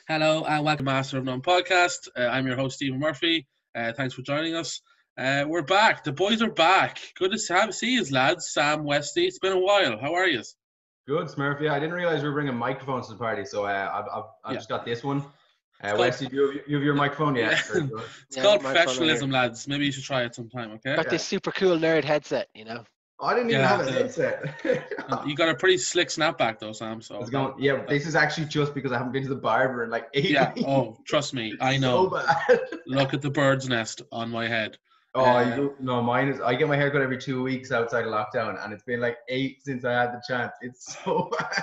Hello and welcome to Master of None podcast. I'm your host, Stephen Murphy. Thanks for joining us. We're back. The boys are back. Good to see you, lads. Sam, Westy. It's been a while. How are you? Good, Smurf. Yeah, I didn't realize we were bringing microphones to the party, so I've just got this one. Westy, you have your microphone? Yeah. It's called professionalism, lads. Maybe you should try it sometime, okay? Got this super cool nerd headset, you know. I didn't even have a headset. You got a pretty slick snapback though, Sam. So this is actually just because I haven't been to the barber in like 8 weeks. Oh, trust me, I know. So bad. Look at the bird's nest on my head. No, mine is. I get my haircut every 2 weeks outside of lockdown, and it's been like 8 since I had the chance. It's so bad.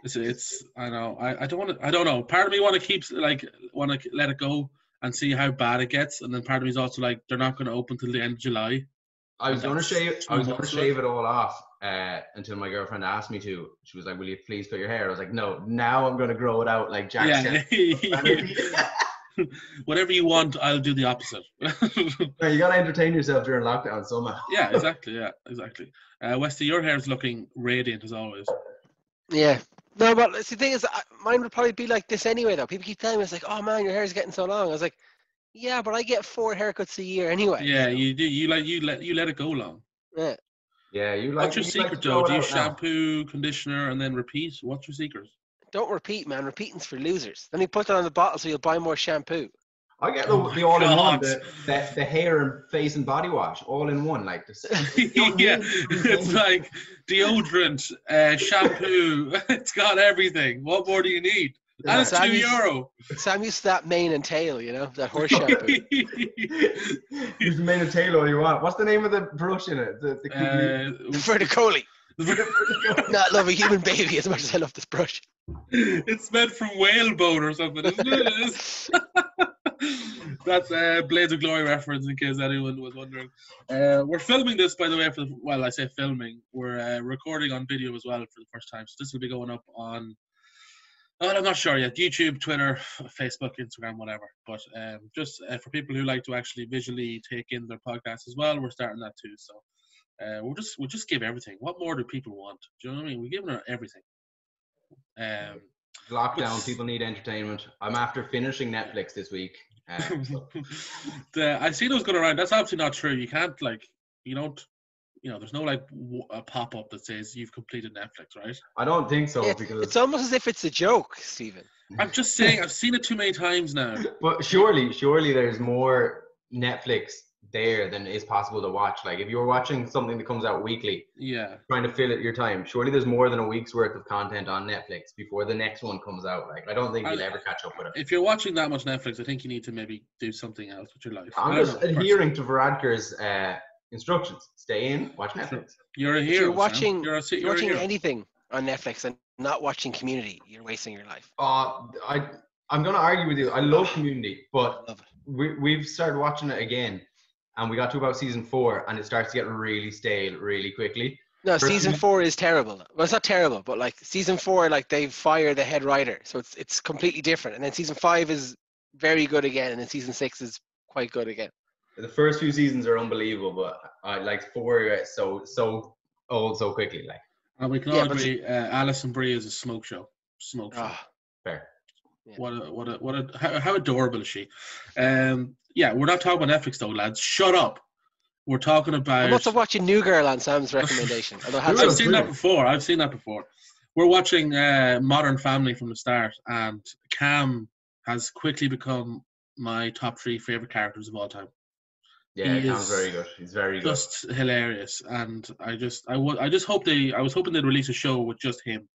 It's. I know. I don't want to. I don't know. Part of me want to let it go and see how bad it gets, and then part of me is also like they're not going to open till the end of July. I was going to shave it all off until my girlfriend asked me to. She was like, "Will you please cut your hair?" I was like, "No, now I'm going to grow it out like Jack." Yeah. Whatever you want, I'll do the opposite. You got to entertain yourself during lockdown somehow. Yeah, exactly. Westy, your hair's looking radiant as always. Yeah. No, but the thing is, mine would probably be like this anyway, though. People keep telling me, it's like, oh man, your hair's getting so long. I was like, yeah, but I get 4 haircuts a year anyway. Yeah, you do. You let it go long. Yeah. Yeah, you like. What's your secret, though? Do you shampoo, conditioner, and then repeat? What's your secret? Don't repeat, man. Repeating's for losers. Then you put it on the bottle so you'll buy more shampoo. I get the all-in-one, the hair and face and body wash, all in one, like this. Yeah, it's like deodorant, shampoo. It's got everything. What more do you need? Yeah. And it's €2. Sam used that mane and tail, you know, that horse shampoo. Use the mane and tail all you want. What's the name of the brush in it? The verticoli. Not love a human baby as much as I love this brush. It's meant from whalebone or something, isn't it? That's Blades of Glory reference in case anyone was wondering. We're filming this, by the way, I say filming. We're recording on video as well for the first time. So this will be going up on, I'm not sure yet, YouTube, Twitter, Facebook, Instagram, whatever. But just for people who like to actually visually take in their podcast as well, we're starting that too. So we'll just give everything. What more do people want? Do you know what I mean? We're giving her everything. Lockdown, people need entertainment. I'm after finishing Netflix this week. I see those going around. That's absolutely not true. You can't there's no a pop-up that says you've completed Netflix, right? I don't think so, because it's almost as if it's a joke, Stephen. I'm just saying, I've seen it too many times now. But surely there's more Netflix there than is possible to watch. Like if you're watching something that comes out weekly, trying to fill it your time, surely there's more than a week's worth of content on Netflix before the next one comes out. Like I don't think you'll ever catch up with it. If you're watching that much Netflix, I think you need to maybe do something else with your life. I'm just adhering to Varadkar's instructions. Stay in, watch Netflix. You're a hero. You're watching anything on Netflix and not watching Community, you're wasting your life. I'm going to argue with you. I love Community, but we've started watching it again. And we got to about season 4, and it starts to get really stale really quickly. No, season 4 is terrible. Well, it's not terrible, but like season 4, like they fire the head writer, so it's completely different. And then season 5 is very good again, and then season 6 is quite good again. The first few seasons are unbelievable, but like 4 gets so old so quickly. Like, and we can all agree, Alison Brie is a smoke show. Fair. Yeah. How adorable is she? We're not talking about Netflix though, lads. Shut up. We're talking about. I'm also watching New Girl on Sam's recommendation. I've seen that before. We're watching Modern Family from the start, and Cam has quickly become my top 3 favorite characters of all time. Yeah, Cam's very good. He's very good. Just hilarious, and I was hoping they'd release a show with just him.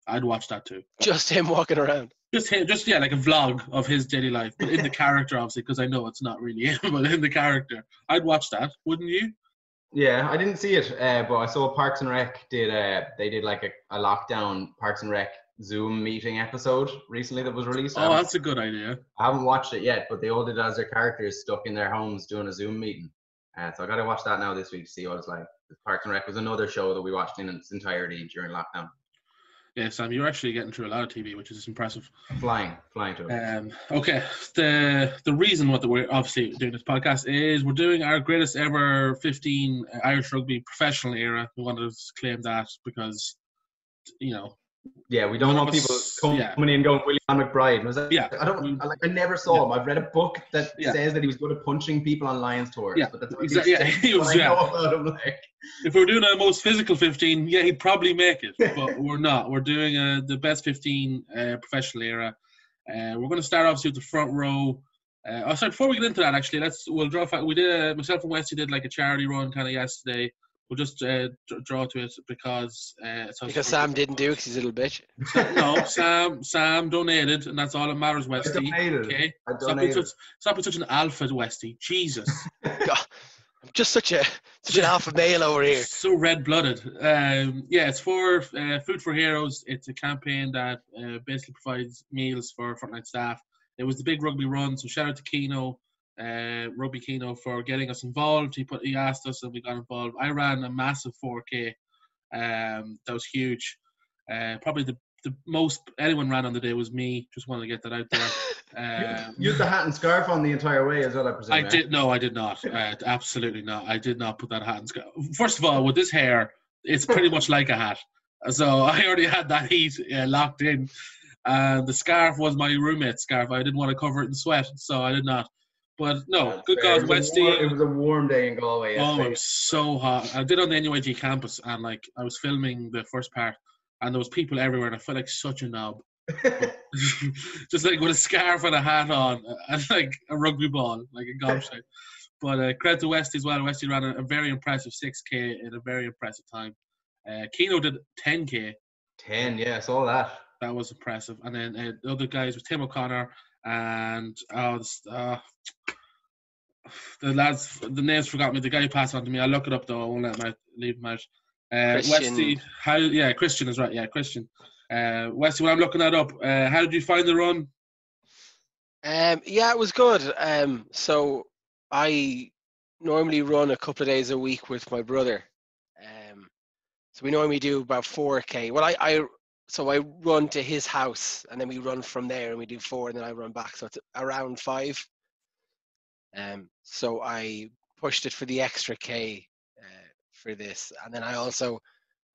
I'd watch that too. Just him walking around. Just him, like a vlog of his daily life, but in the character, obviously, because I know it's not really him, but in the character. I'd watch that, wouldn't you? Yeah, I didn't see it, but I saw Parks and Rec did like a lockdown Parks and Rec Zoom meeting episode recently that was released. Oh, that's a good idea. I haven't watched it yet, but they all did as their characters stuck in their homes doing a Zoom meeting. So I got to watch that now this week to see what it's like. Parks and Rec was another show that we watched in its entirety during lockdown. Yeah, Sam, you're actually getting through a lot of TV, which is impressive. Flying to it. Okay, the reason what we're obviously doing this podcast is we're doing our greatest ever 15 Irish Rugby professional era. We wanted to claim that because, Yeah, we don't want people coming in going William McBride. Was that, I never saw him. I've read a book that says that he was good at punching people on Lions tours. Yeah, but that's exactly. Yeah, he was. I know about him, like. If we're doing a most physical 15, yeah, he'd probably make it. But we're not. We're doing the best 15 professional era. We're going to start obviously with the front row. Sorry, before we get into that, actually, we'll draw. We did myself and Westy did like a charity run kind of yesterday. We'll just draw to it because Sam didn't do it because he's a little bitch. No, Sam donated, and that's all that matters, Westy. Okay, stop being such an alpha, Westy. Jesus, God, I'm just such an alpha male over here. So red-blooded. It's for Food for Heroes. It's a campaign that basically provides meals for frontline staff. It was the big rugby run, so shout out to Keno. Rugby Keno for getting us involved. He asked us and we got involved. I ran a massive 4K. That was huge. Probably the most anyone ran on the day was me. Just wanted to get that out there. You had the hat and scarf on the entire way as well, I presume. I did not. Absolutely not. I did not put that hat and scarf. First of all, with this hair, it's pretty much like a hat. So I already had that heat locked in. The scarf was my roommate's scarf. I didn't want to cover it in sweat, so I did not. But no, good cause, Westy. It was a warm day in Galway. Oh, it was so hot. I did on the NUIG campus, and like I was filming the first part, and there was people everywhere, and I felt like such a knob. Just like with a scarf and a hat on, and like a rugby ball, like a gobshite. But credit to Westy as well. Westy ran a very impressive 6K in a very impressive time. Keno did 10K. 10, yeah, I saw that. That was impressive. And then the other guys was Tim O'Connor and the lads, the names forgot me. The guy who passed on to me. I'll look it up though. I won't let him leave him out. Westy, Christian is right. Yeah, Christian. Westy, when I'm looking that up, how did you find the run? It was good. So I normally run a couple of days a week with my brother. So we normally do about 4K. Well, I run to his house and then we run from there and we do 4 and then I run back. So it's around 5. So I pushed it for the extra K for this. And then I also,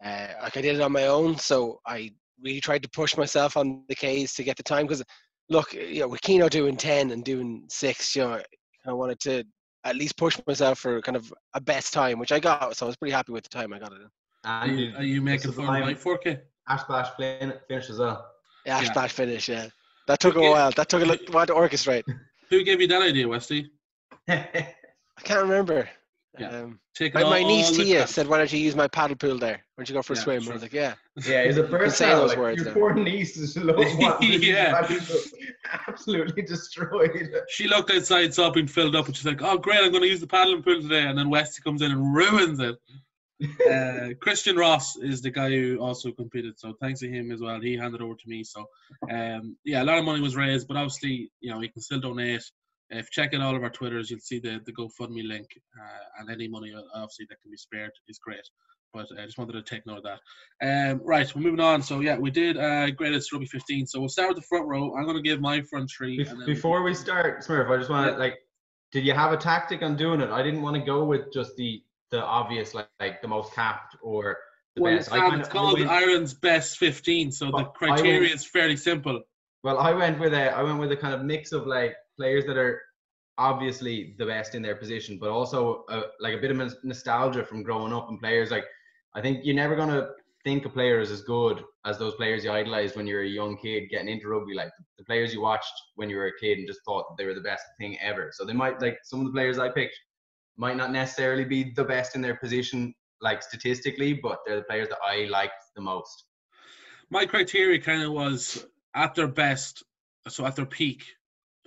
I did it on my own. So I really tried to push myself on the Ks to get the time. Because look, with Keno doing 10 and doing 6, I wanted to at least push myself for kind of a best time, which I got. So I was pretty happy with the time I got it in. Are you making fun of my 4K? Ash finish as well. Yeah, Ash finish, yeah. That took a while. That took a while to orchestrate. Who gave you that idea, Westy? I can't remember. Yeah. My niece Tia said, "Why don't you use my paddle pool there? Why don't you go for a swim?" Sure. I was like, "Yeah." Yeah, it's a first say those words. Your poor niece is absolutely destroyed. She looked outside, saw it being filled up, and she's like, "Oh, great! I'm going to use the paddling pool today." And then Westy comes in and ruins it. Christian Ross is the guy who also competed, so thanks to him as well. He handed over to me. So, a lot of money was raised, but obviously, you can still donate. If you check out all of our Twitters, you'll see the GoFundMe link, and any money obviously that can be spared is great. But I just wanted to take note of that. Right, we're moving on. So we did greatest rugby 15. So we'll start with the front row. I'm going to give my front 3. Before we start, Smurf, I just want to did you have a tactic on doing it? I didn't want to go with just the obvious, like the most capped or the best. It's called Ireland's best 15, so the criteria is fairly simple. Well, I went with a kind of mix of like players that are obviously the best in their position, but also like a bit of nostalgia from growing up, and players like, I think you're never gonna think a player is as good as those players you idolized when you're a young kid getting into rugby, like the players you watched when you were a kid and just thought that they were the best thing ever. So they might, like some of the players I picked might not necessarily be the best in their position, like statistically, but they're the players that I liked the most. My criteria kind of was at their best, so at their peak,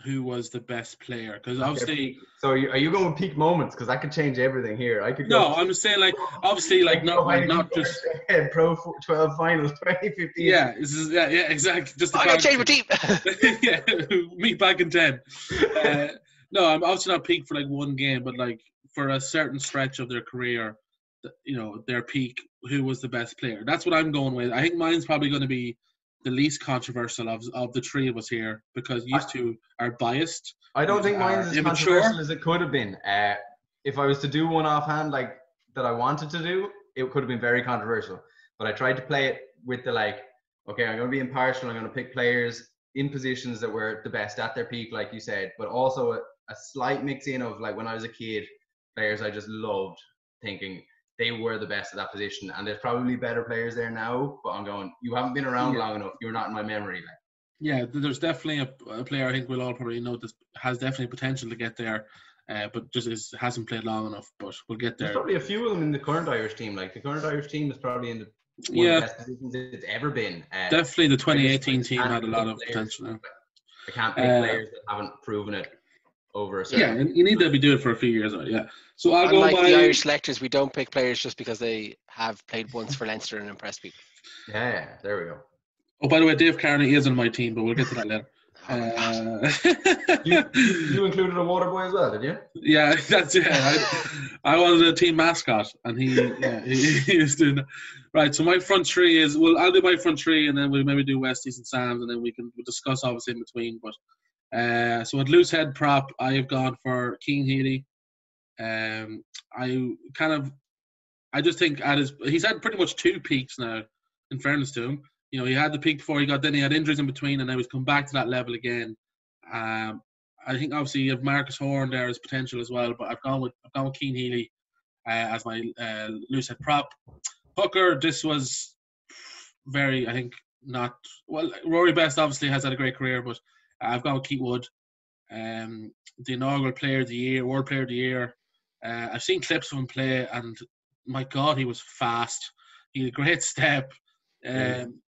who was the best player? Because obviously, so are you going with peak moments? Because I could change everything here. I could go. No, I'm just saying, like obviously, like not just Pro 12 finals 2015. Yeah, exactly. Just I got to change my team. Yeah, meet back in 10. No, I'm obviously not peak for like one game, but like for a certain stretch of their career, their peak, who was the best player? That's what I'm going with. I think mine's probably going to be the least controversial of the three of us here, because you two are biased. I don't think mine's as controversial as it could have been. If I was to do one offhand, like that I wanted to do, it could have been very controversial. But I tried to play it with the like okay, I'm going to be impartial. I'm going to pick players in positions that were the best at their peak, like you said, but also a slight mix in of, like, when I was a kid, players I just loved, thinking they were the best at that position. And there's probably better players there now, but I'm going, you haven't been around long enough. You're not in my memory. Like. Yeah, there's definitely a player I think we'll all probably know this has definitely potential to get there, but just hasn't played long enough. But we'll get there. There's probably a few of them in the current Irish team. Like, the current Irish team is probably in one of the best positions it's ever been. Definitely the 2018 team had a lot of potential now. I can't pick players that haven't proven it over a certain. Yeah, and you need to be doing it for a few years. Yeah. So I'll go Unlike by the Irish selectors, we don't pick players just because they have played once for Leinster and impressed people. Yeah, there we go. Oh, by the way, Dave Carney is on my team, but we'll get to that later. You included a water boy as well, did you? Yeah, that's it. I wanted a team mascot, and he was doing that. Right, so my front three is, well, I'll do my front three, and then we'll maybe do Westies and Sam's, and then we'll discuss obviously in between. But so at loose head prop, I have gone for Cian Healy. I just think he's had pretty much two peaks now, in fairness to him. You know, he had the peak before then he had injuries in between, and now he's come back to that level again. I think obviously you have Marcus Horn there as potential as well, but I've gone with Cian Healy as my loose head prop. Hooker, this was very, I think, not well. Rory Best obviously has had a great career, but I've gone with Keith Wood, the inaugural Player of the Year, World Player of the Year. I've seen clips of him play, and my God, he was fast. He had a great step.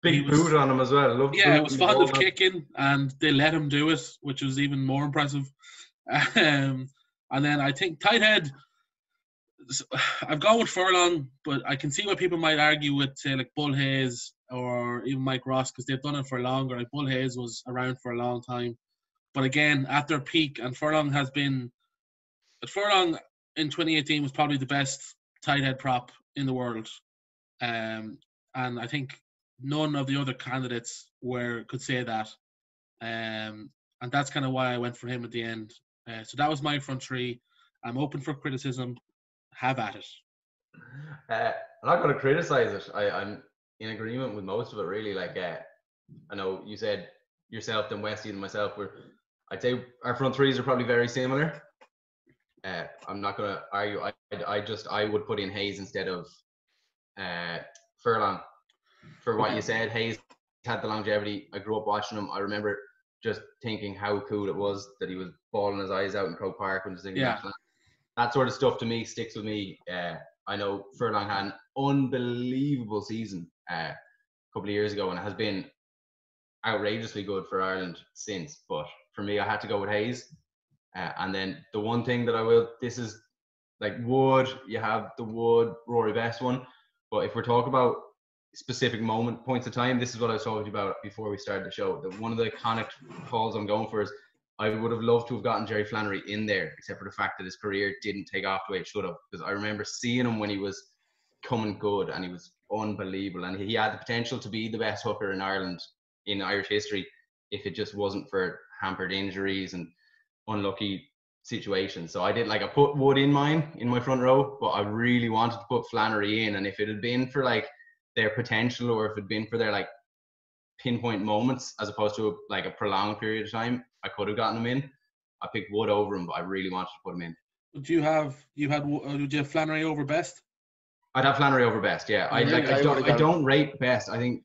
Big boot on him as well. It was fond of kicking, and they let him do it, which was even more impressive. And then I think tight head, I've gone with Furlong, but I can see why people might argue with, say, like Bull Hayes or even Mike Ross, because they've done it for longer. Like Bull Hayes was around for a long time, but again, at their peak, and Furlong in 2018 was probably the best tight head prop in the world, and I think none of the other candidates could say that, and that's kind of why I went for him at the end. So that was my front three. I'm open for criticism. Have at it. I'm not going to criticize it. I'm in agreement with most of it, really. Like, I know you said yourself, then Westy and myself I'd say our front threes are probably very similar. I'm not going to argue. I would put in Hayes instead of Furlong. For what you said, Hayes had the longevity. I grew up watching him. I remember just thinking how cool it was that he was bawling his eyes out in Croke Park when he was singing national. That sort of stuff to me sticks with me. I know Furlong had an unbelievable season a couple of years ago, and it has been outrageously good for Ireland since. But for me, I had to go with Hayes. And then the one thing that this is like Wood, you have the Wood, Rory Best one. But if we're talking about specific points of time, this is what I was talking about before we started the show. One of the iconic calls I'm going for is I would have loved to have gotten Jerry Flannery in there, except for the fact that his career didn't take off the way it should have. Because I remember seeing him when he was coming good, and he was unbelievable. And he had the potential to be the best hooker in Ireland, in Irish history, if it just wasn't for hampered injuries and unlucky situations. So I put Wood in my front row, but I really wanted to put Flannery in. And if it had been for like their potential, or if it had been for their like pinpoint moments as opposed to a prolonged period of time, I could have gotten him in. I picked Wood over him, but I really wanted to put him in. Would you have Flannery over Best? I'd have Flannery over Best. Yeah, I don't rate Best. I think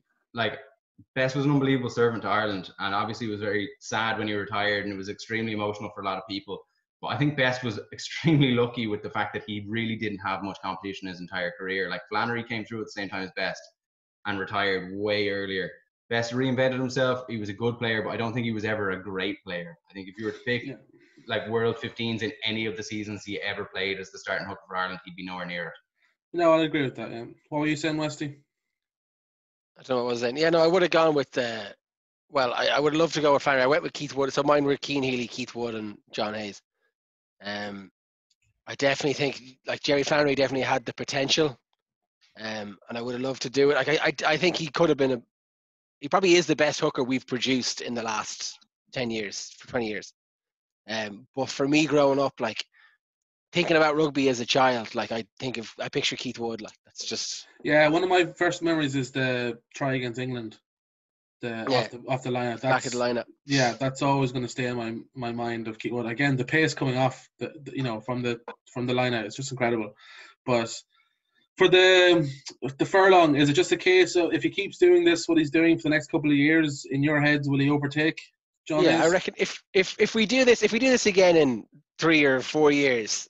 Best was an unbelievable servant to Ireland, and obviously was very sad when he retired, and it was extremely emotional for a lot of people. But I think Best was extremely lucky with the fact that he really didn't have much competition his entire career. Like, Flannery came through at the same time as Best and retired way earlier. Best reinvented himself. He was a good player, but I don't think he was ever a great player. I think if you were to pick World 15s in any of the seasons he ever played as the starting hooker for Ireland, he'd be nowhere near it. No, I agree with that. Yeah. What were you saying, Westy? I don't know what I was saying. Yeah, no, I would have gone with I would love to go with Flannery. I went with Keith Wood. So mine were Cian Healy, Keith Wood, and John Hayes. I definitely think Jerry Flannery definitely had the potential, and I would have loved to do it. I think he could have been he probably is the best hooker we've produced in the last 20 years. But for me growing up, thinking about rugby as a child, I picture Keith Wood. That's just... Yeah, one of my first memories is the try against England. off the lineup. That's, back of the lineup. Yeah, that's always going to stay in my mind of Keane. Well, again, the pace coming off from the lineup is just incredible. But for the furlong, is it just a case of if he keeps doing this, what he's doing for the next couple of years, in your heads, will he overtake John Hayes? I reckon if we do this again in 3 or 4 years,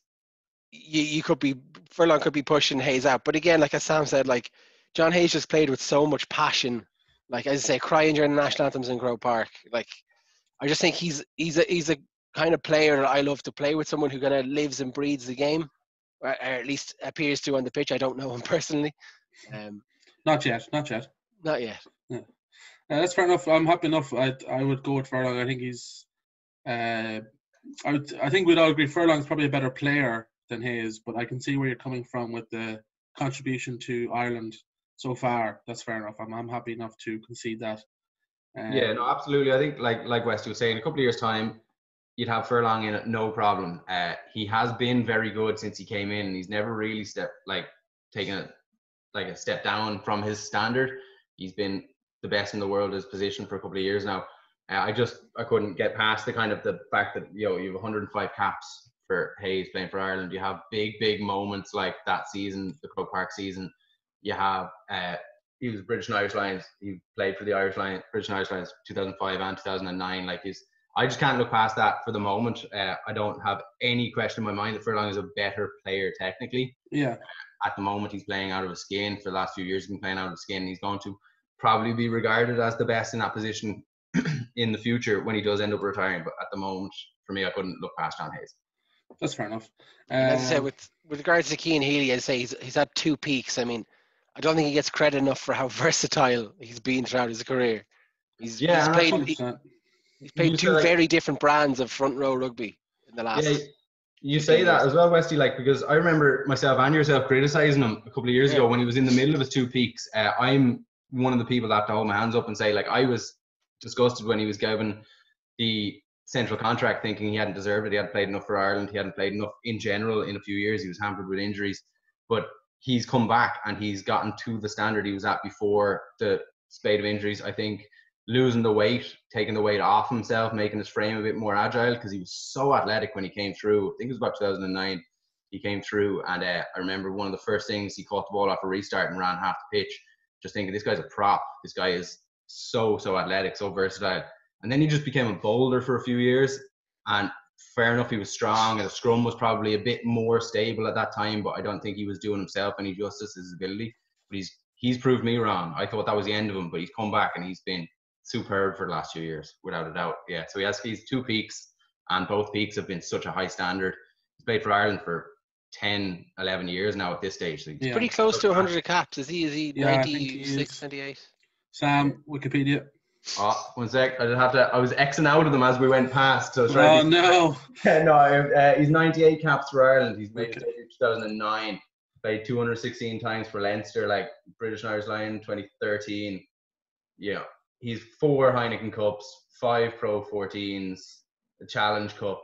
Furlong could be pushing Hayes out. But again, like as Sam said, like John Hayes just played with so much passion. Like as I say, crying during the national anthems in Grove Park. Like I just think he's a kind of player that I love to play with, someone who kind of lives and breathes the game, or at least appears to on the pitch. I don't know him personally. Not yet. Yeah. That's fair enough. I'm happy enough. I would go with Furlong. I think he's. I think we'd all agree Furlong's probably a better player than Hayes, but I can see where you're coming from with the contribution to Ireland so far. That's fair enough. I'm happy enough to concede that. Yeah, no, absolutely. I think like Westy was saying, in a couple of years' time, you'd have Furlong in it, no problem. He has been very good since he came in. He's never really taken a step down from his standard. He's been the best in the world at his position for a couple of years now. I couldn't get past the fact that you have 105 caps for Hayes playing for Ireland. You have big moments like that season, the Croke Park season. You have he was British and Irish Lions. He played for the British and Irish Lions 2005 and 2009. I just can't look past that for the moment. I don't have any question in my mind that Furlong is a better player technically. Yeah. At the moment, he's playing out of his skin. For the last few years, he's been playing out of his skin. He's going to probably be regarded as the best in that position in the future when he does end up retiring. But at the moment, for me, I couldn't look past John Hayes. That's fair enough. As I say, with regards to Cian Healy, I'd say he's had 2 peaks. I mean, I don't think he gets credit enough for how versatile he's been throughout his career. He's played 2 very different brands of front row rugby in the last. Yeah, you say that as well, Westy. Because I remember myself and yourself criticizing him a couple of years ago when he was in the middle of his 2 peaks. I'm one of the people that have to hold my hands up and say, I was disgusted when he was given the central contract, thinking he hadn't deserved it. He hadn't played enough for Ireland. He hadn't played enough in general in a few years. He was hampered with injuries, but he's come back and he's gotten to the standard he was at before the spate of injuries. I think losing the weight, taking the weight off himself, making his frame a bit more agile, because he was so athletic when he came through. I think it was about 2009 he came through, and I remember one of the first things, he caught the ball off a restart and ran half the pitch, just thinking, this guy's a prop. This guy is so athletic, so versatile. And then he just became a bowler for a few years, and fair enough, he was strong, and the scrum was probably a bit more stable at that time, but I don't think he was doing himself any justice, his ability. But he's proved me wrong. I thought that was the end of him, but he's come back and he's been superb for the last few years, without a doubt. Yeah, so he's 2 peaks, and both peaks have been such a high standard. He's played for Ireland for 10, 11 years now at this stage. So he's pretty close to 100 caps. Is he 96, 98? Sam, Wikipedia. Oh, 1 sec. I was Xing out of them as we went past. So no. He's 98 caps for Ireland. He's made it in 2009. Played 216 times for Leinster, British and Irish Lion 2013. Yeah. He's 4 Heineken Cups, 5 Pro 14s, the Challenge Cup.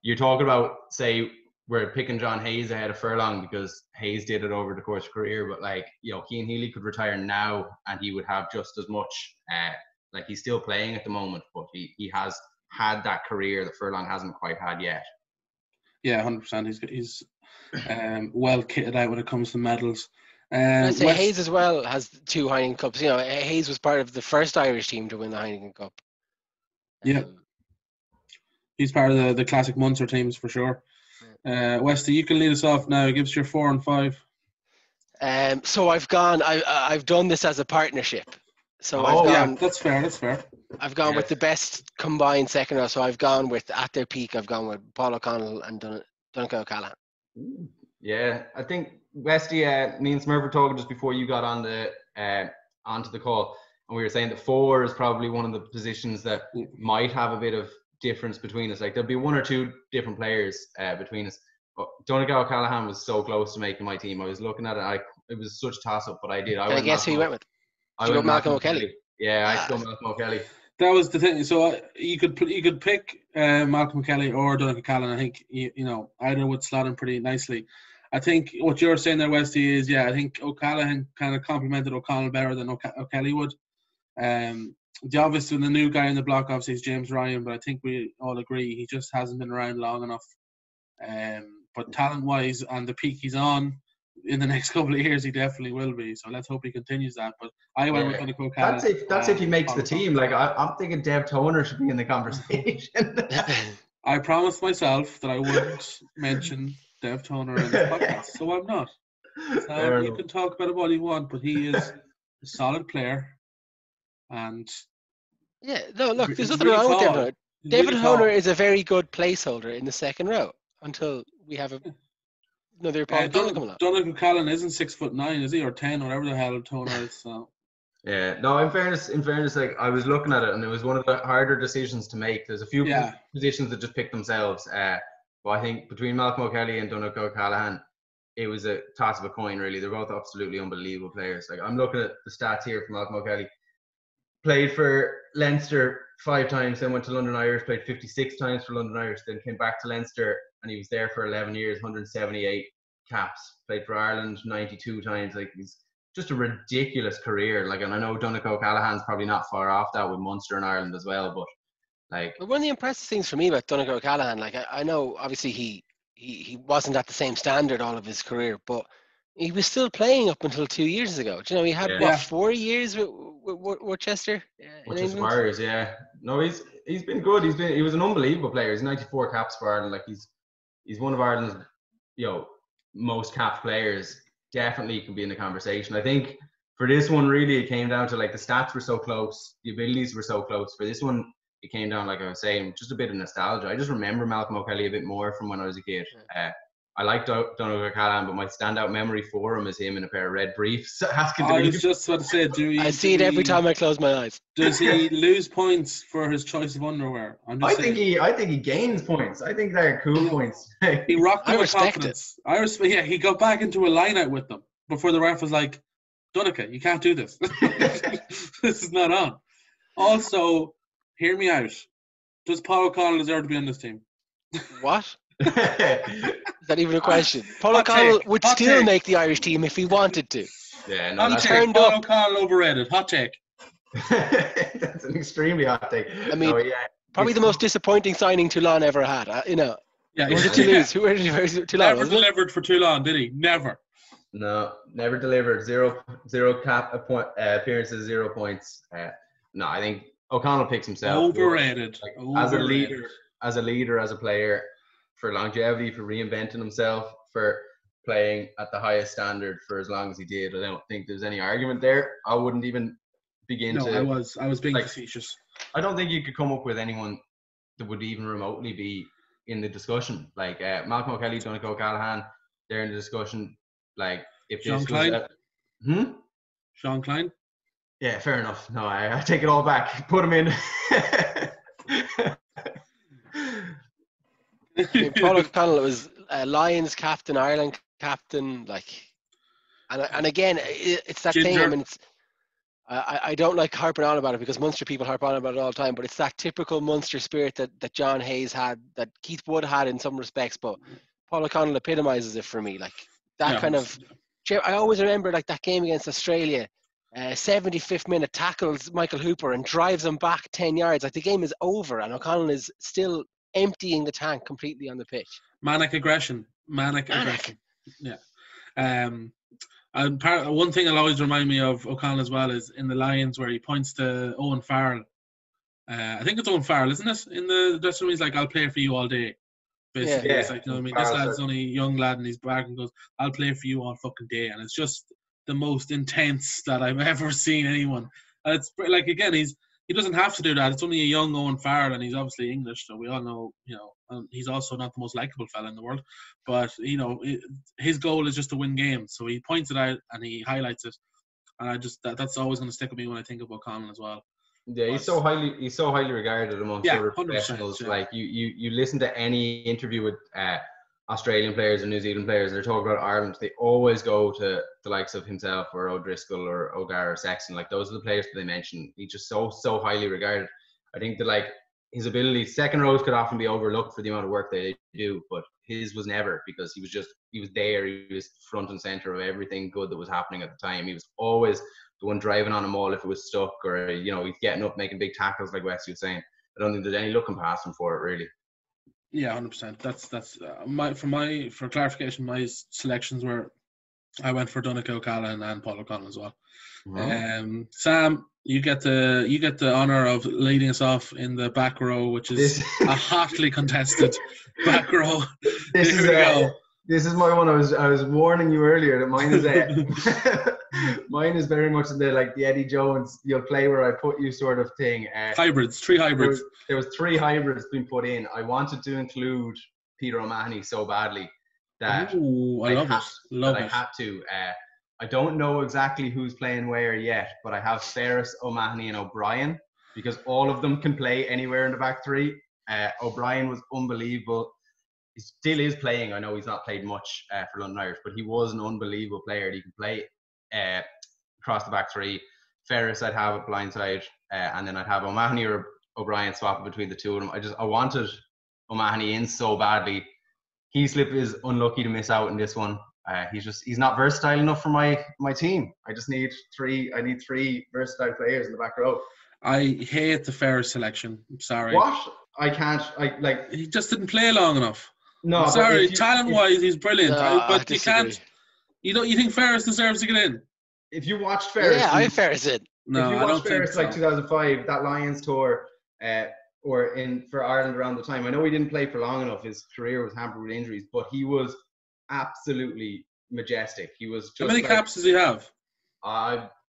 You're talking about, say, we're picking John Hayes ahead of Furlong because Hayes did it over the course of career, but Cian Healy could retire now and he would have just as much. He's still playing at the moment, but he has had that career that Furlong hasn't quite had yet. Yeah, 100%. He's well kitted out when it comes to medals. I'd say Hayes as well has 2 Heineken Cups. Hayes was part of the first Irish team to win the Heineken Cup. Yeah. He's part of the classic Munster teams for sure. Westy, you can lead us off now. Give us your 4 and 5. So I've done this as a partnership. So that's fair. I've gone with the best combined second row. So I've gone with, at their peak, I've gone with Paul O'Connell and Donnacha O'Callaghan. Yeah, I think Westy, me and Smurf were talking just before you got on onto the call, and we were saying that 4 is probably one of the positions that might have a bit of difference between us. There'll be 1 or 2 different players between us. But Donnacha O'Callaghan was so close to making my team. I was looking at it. It was such a toss-up, but I did. I guess who you went with? I went Malcolm O'Kelly. Yeah, I went Malcolm O'Kelly. That was the thing. So you could pick Malcolm O'Kelly or Donnacha O'Callaghan. I think either would slot in pretty nicely. I think what you're saying there, Westy, is I think O'Callaghan kind of complimented O'Connell better than O'Kelly would. The obvious and the new guy in the block obviously is James Ryan, but I think we all agree he just hasn't been around long enough. But talent-wise and the peak he's on in the next couple of years, he definitely will be. So let's hope he continues that. But I went with Donegal Callan. That's if he makes the team. Like I'm thinking, Dev Toner should be in the conversation. I promised myself that I wouldn't mention Dev Toner in this podcast, so I'm not. So you can talk about him all you want, but he is a solid player. And look, there's nothing wrong with David. David Toner is a very good placeholder in the second row until we have another Paul Callan coming along. Donegal Callan isn't 6'9", is he, or 10, whatever the hell Toner is. So. Yeah, no. In fairness, like I was looking at it, and it was one of the harder decisions to make. There's a few positions that just pick themselves. But I think between Malcolm O'Kelly and Donegal Callahan, it was a toss of a coin. Really, they're both absolutely unbelievable players. Like I'm looking at the stats here for Malcolm O'Kelly. Played for Leinster 5 times, then went to London Irish, played 56 times for London Irish, then came back to Leinster, and he was there for 11 years, 178 caps. Played for Ireland 92 times. Like he's just a ridiculous career. Like, and I know Donegal Callahan's probably not far off that with Munster and Ireland as well, but like. But one of the impressive things for me about Donegal Callahan, like I know obviously he wasn't at the same standard all of his career, but he was still playing up until 2 years ago. Do you know, he had 4 years with Worcester? Worcester Warriors, yeah. No, he's been good. He was an unbelievable player. He's 94 caps for Ireland. Like he's one of Ireland's most capped players. Definitely can be in the conversation. I think for this one, really, it came down to like the stats were so close, the abilities were so close. For this one, it came down, like I was saying, just a bit of nostalgia. I just remember Malcolm O'Kelly a bit more from when I was a kid. I like Donegal Callahan, but my standout memory for him is him in a pair of red briefs. I was just about to say, I see it every time I close my eyes. Does he lose points for his choice of underwear? I think he gains points. I think they're cool points. He rocked them with confidence. He got back into a line-out with them before the ref was like, Donegal, you can't do this. This is not on. Also, hear me out. Does Paul O'Connell deserve to be on this team? What? Is that even a question? Paul O'Connell would still make the Irish team if he wanted to. Yeah, no, that's turned up. Paul O'Connell overrated. Hot take. That's an extremely hot take. I mean, probably the most disappointing signing Toulon ever had. Yeah, was it Toulouse? Who did he Toulon? Never delivered for Toulon, did he? Never. No, never delivered. Zero cap appearances, 0 points. No, I think O'Connell picks himself. Overrated. As a leader, as a player. For longevity, for reinventing himself, for playing at the highest standard for as long as he did. I don't think there's any argument there. I wouldn't even begin to. No, I was being facetious. I don't think you could come up with anyone that would even remotely be in the discussion. Like Malcolm O'Kelly, Donegal Callahan, they're in the discussion. Like if Sean Klein. Sean Klein. Yeah, fair enough. No, I take it all back. Put him in. Paul O'Connell was Lions captain, Ireland captain, and again, it's that thing. I mean, I don't like harping on about it because Munster people harp on about it all the time, but it's that typical Munster spirit that John Hayes had, that Keith Wood had in some respects, but Paul O'Connell epitomizes it for me. Like that kind of. I always remember like that game against Australia. 75th minute tackles Michael Hooper and drives him back 10 yards. Like the game is over, and O'Connell is still emptying the tank completely on the pitch. Manic aggression. Yeah. And one thing will always remind me of O'Connell as well is in the Lions where he points to Owen Farrell. I think it's Owen Farrell, isn't it? In the dressing room, he's like, "I'll play for you all day." Basically, it's like, you know what I mean? This lad's only a young lad, and he's back and goes, "I'll play for you all fucking day," and it's just the most intense that I've ever seen anyone. And it's like, again, he doesn't have to do that. It's only a young Owen Farrell, and he's obviously English, so we all know, he's also not the most likable fella in the world. But, his goal is just to win games. So he points it out and he highlights it. And that's always going to stick with me when I think of O'Connell as well. Yeah, he's so highly regarded amongst other professionals. Yeah. Like you listen to any interview with Australian players and New Zealand players, they're talking about Ireland, they always go to the likes of himself or O'Driscoll or O'Gara or Sexton. Like those are the players that they mention. He's just so highly regarded. I think that like his ability, second rows could often be overlooked for the amount of work they do, but his was never, because he was there. He was front and center of everything good that was happening at the time. He was always the one driving on a maul if it was stuck, or he's getting up making big tackles like Westy was saying. I don't think there's any looking past him for it, really. Yeah, 100%. That's for clarification. My selections were, I went for Donnacha O'Callaghan and Paul O'Connell as well. Mm-hmm. Sam, you get the honor of leading us off in the back row, which is a hotly contested back row. This is my one. I was warning you earlier that mine is mine is very much the Eddie Jones, you'll play where I put you sort of thing. Hybrids, 3 hybrids. There was 3 hybrids being put in. I wanted to include Peter O'Mahony so badly that I had to. I don't know exactly who's playing where yet, but I have Ferris, O'Mahony, and O'Brien, because all of them can play anywhere in the back 3. O'Brien was unbelievable. He still is playing. I know he's not played much for London Irish, but he was an unbelievable player. He can play across the back 3. Ferris I'd have at blindside, and then I'd have O'Mahony or O'Brien swapping between the two of them. I wanted O'Mahony in so badly. Heaslip is unlucky to miss out in this one. He's not versatile enough for my team. I need 3 versatile players in the back row. I hate the Ferris selection. I'm sorry. What? I can't. He just didn't play long enough. No, I'm sorry. Talent-wise, he's brilliant. No, but you can't. You think Ferris deserves to get in? If you watched Ferris, I have Ferris in. No, if you watched Ferris 2005, that Lions tour, or for Ireland around the time. I know he didn't play for long enough. His career was hampered with injuries, but he was absolutely majestic. He was just. How many caps does he have?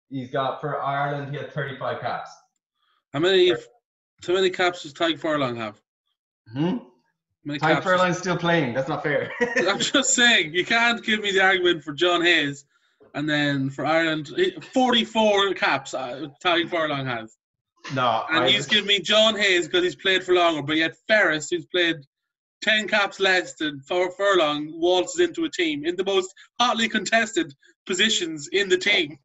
He's got, for Ireland, he had 35 caps. How many caps does Tadhg Furlong have? Tadhg Furlong's still playing. That's not fair. I'm just saying, you can't give me the argument for John Hayes, and then for Ireland, 44 caps Tadhg Furlong has. No. And he's giving me John Hayes because he's played for longer, but yet Ferris, who's played 10 caps less than Furlong, waltzes into a team in the most hotly contested positions in the team.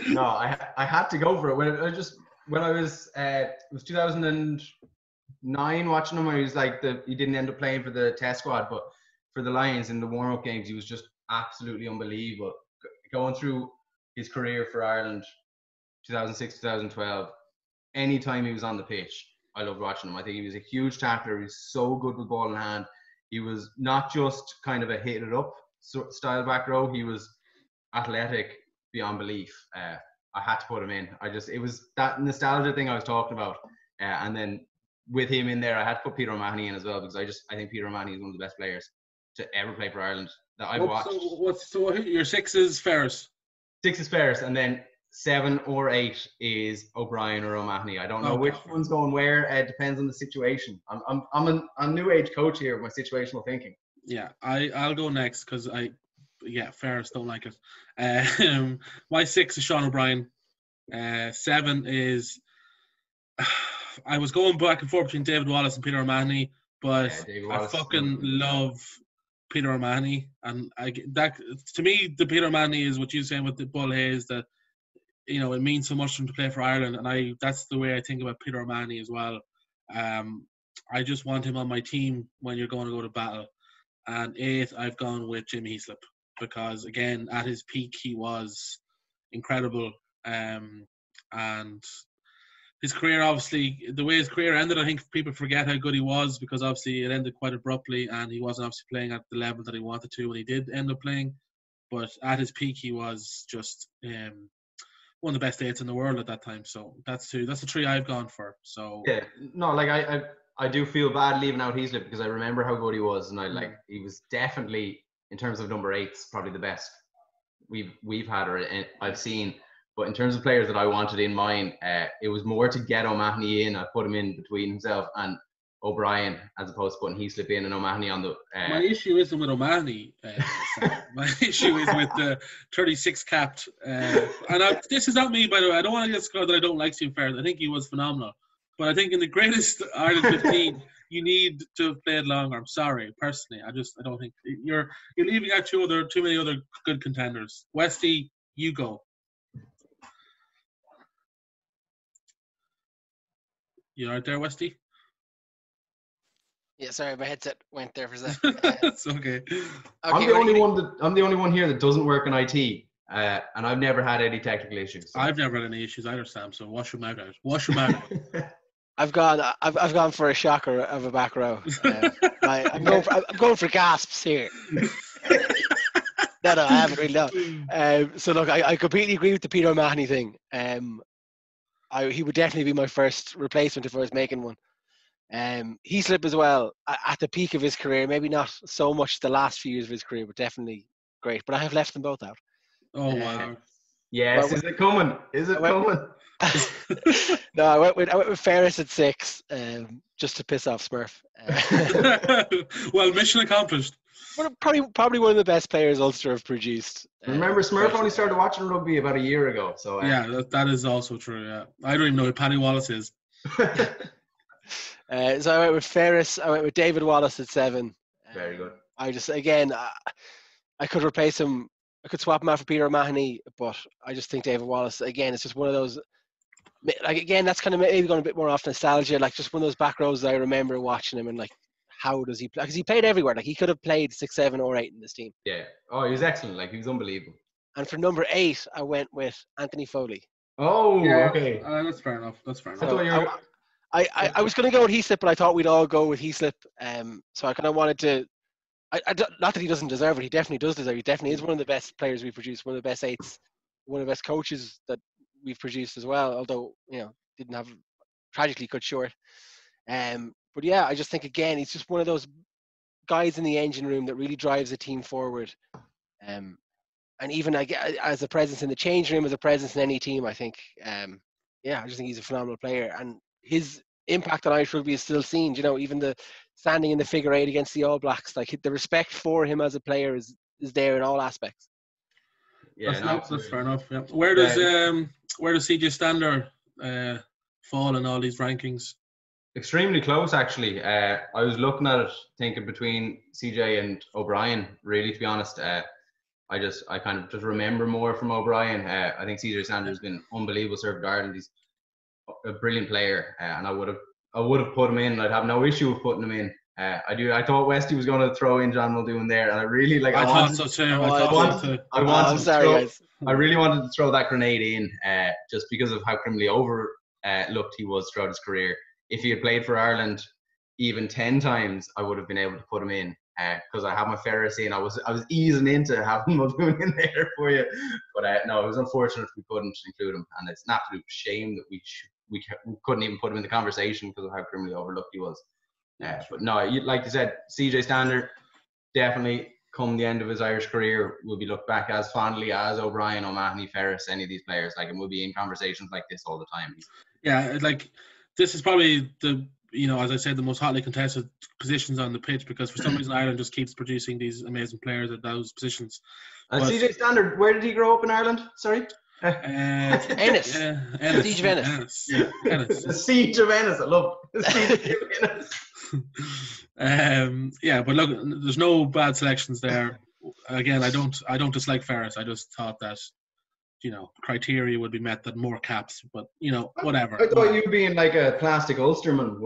No, I had to go for it. When I was it was 2009 watching him, where he was he didn't end up playing for the test squad, but for the Lions in the warm-up games, he was just absolutely unbelievable. Going through his career for Ireland, 2006, 2012, anytime he was on the pitch, I loved watching him. I think he was a huge tackler. He was so good with ball in hand. He was not just kind of a hit it up style back row. He was athletic beyond belief. I had to put him in. It was that nostalgia thing I was talking about. And then with him in there, I had to put Peter O'Mahony in as well, because I think Peter O'Mahony is one of the best players to ever play for Ireland that I've watched. So your 6 is Ferris? 6 is Ferris, and then 7 or 8 is O'Brien or O'Mahony. I don't know which one's going where. It depends on the situation. I'm a new age coach here with my situational thinking. Yeah, I'll go next because Ferris don't like it. My 6 is Sean O'Brien. 7 is I was going back and forth between David Wallace and Peter O'Mahony, but I fucking love Peter O'Mahony, and that to me the Peter O'Mahony is what you're saying with the Bull Hayes, that it means so much to him to play for Ireland, and that's the way I think about Peter O'Mahony as well. I just want him on my team when you're going to go to battle. And 8, I've gone with Jimmy Heaslip, because again, at his peak, he was incredible. And his career, obviously, the way his career ended, I think people forget how good he was, because obviously it ended quite abruptly, and he wasn't obviously playing at the level that he wanted to when he did end up playing. But at his peak, he was just one of the best 8s in the world at that time. So that's the 3 I've gone for. So yeah, no, I do feel bad leaving out Heaslip, because I remember how good he was, and he was definitely, in terms of number 8s, probably the best we've had or I've seen. But in terms of players that I wanted in mine, it was more to get O'Mahony in. I put him in between himself and O'Brien, as opposed to putting Heaslip in and O'Mahony on the. My issue isn't with O'Mahony. My issue is with the 36 capped. This is not me, by the way. I don't want to get scored that I don't like Steve Ferris. I think he was phenomenal. But I think in the greatest Ireland 15, you need to have played longer. I'm sorry, personally. I don't think you're leaving out too many other good contenders. Westy, you go. You all right there, Westy? Yeah, sorry, my headset went there for a second. It's okay. I'm the only one here that doesn't work in IT, and I've never had any technical issues. So. I've never had any issues either, Sam. So wash your mouth out. Wash your mouth out. I've gone for a shocker of a back row. I'm going for gasps here. No, I haven't really. No. So look, I completely agree with the Peter O'Mahony thing. He would definitely be my first replacement if I was making one. Heaslip as well at the peak of his career, maybe not so much the last few years of his career, but definitely great. But I have left them both out. Oh wow! Yes, is it coming? Is it coming? No, I went with Ferris at 6, just to piss off Smurf. Well, mission accomplished. Probably one of the best players Ulster have produced. Remember, Smurf only started watching rugby about a year ago. So yeah, that is also true. Yeah, I don't even know who Paddy Wallace is. So I went with Ferris. I went with David Wallace at 7. Very good. I just I could replace him. I could swap him out for Peter O'Mahony, but I just think David Wallace again. It's just one of those. Like again, that's kind of maybe going a bit more off nostalgia. Like just one of those back rows that I remember watching him and like, how does he play? Because he played everywhere. Like he could have played 6, 7, or 8 in this team. Yeah. Oh, he was excellent. Like he was unbelievable. And for number 8, I went with Anthony Foley. Oh, yeah. Okay. That's fair enough. So I was going to go with Heaslip, but I thought we'd all go with Heaslip. So I kind of wanted to. Not that he doesn't deserve it. He definitely does deserve it. He definitely is one of the best players we've produced, one of the best 8s, one of the best coaches that we've produced as well. Although didn't have tragically cut short. But yeah, I just think again he's just one of those guys in the engine room that really drives a team forward. And even as a presence in the change room, as a presence in any team, I think I just think he's a phenomenal player, and his impact on Irish rugby is still seen. Even the standing in the figure 8 against the All Blacks, like the respect for him as a player is there in all aspects. Yeah, that's fair enough. Yeah. Where does CJ Stander fall in all these rankings? Extremely close, actually. I was looking at it, thinking between CJ and O'Brien. Really, to be honest, I kind of just remember more from O'Brien. I think CJ Stander has been unbelievable served Ireland. He's a brilliant player, and I would have put him in. I'd have no issue with putting him in. I thought Westy was going to throw in John Muldoon there, and I really like. I thought so too. I really wanted to throw that grenade in, just because of how criminally overlooked he was throughout his career. If he had played for Ireland even 10 times, I would have been able to put him in, because I have my Ferris in. I was easing into having Muldoon in there for you, but no, it was unfortunate we couldn't include him, and it's an absolute shame that we couldn't even put him in the conversation because of how criminally overlooked he was. But no, like you said, CJ Stander definitely, come the end of his Irish career, will be looked back as fondly as O'Brien, O'Mahony, Ferris, any of these players. Like, and we'll be in conversations like this all the time. Yeah, like this is probably the, as I said, the most hotly contested positions on the pitch, because for some reason Ireland just keeps producing these amazing players at those positions. And CJ Stander, where did he grow up in Ireland? Sorry? Ennis. Siege of Ennis. Ennis. The Siege of Ennis. I love it. The Siege of Ennis. But look, there's no bad selections there. Again, I don't dislike Ferris. I just thought that criteria would be met, that more caps, but whatever. I thought you being like a plastic Ulsterman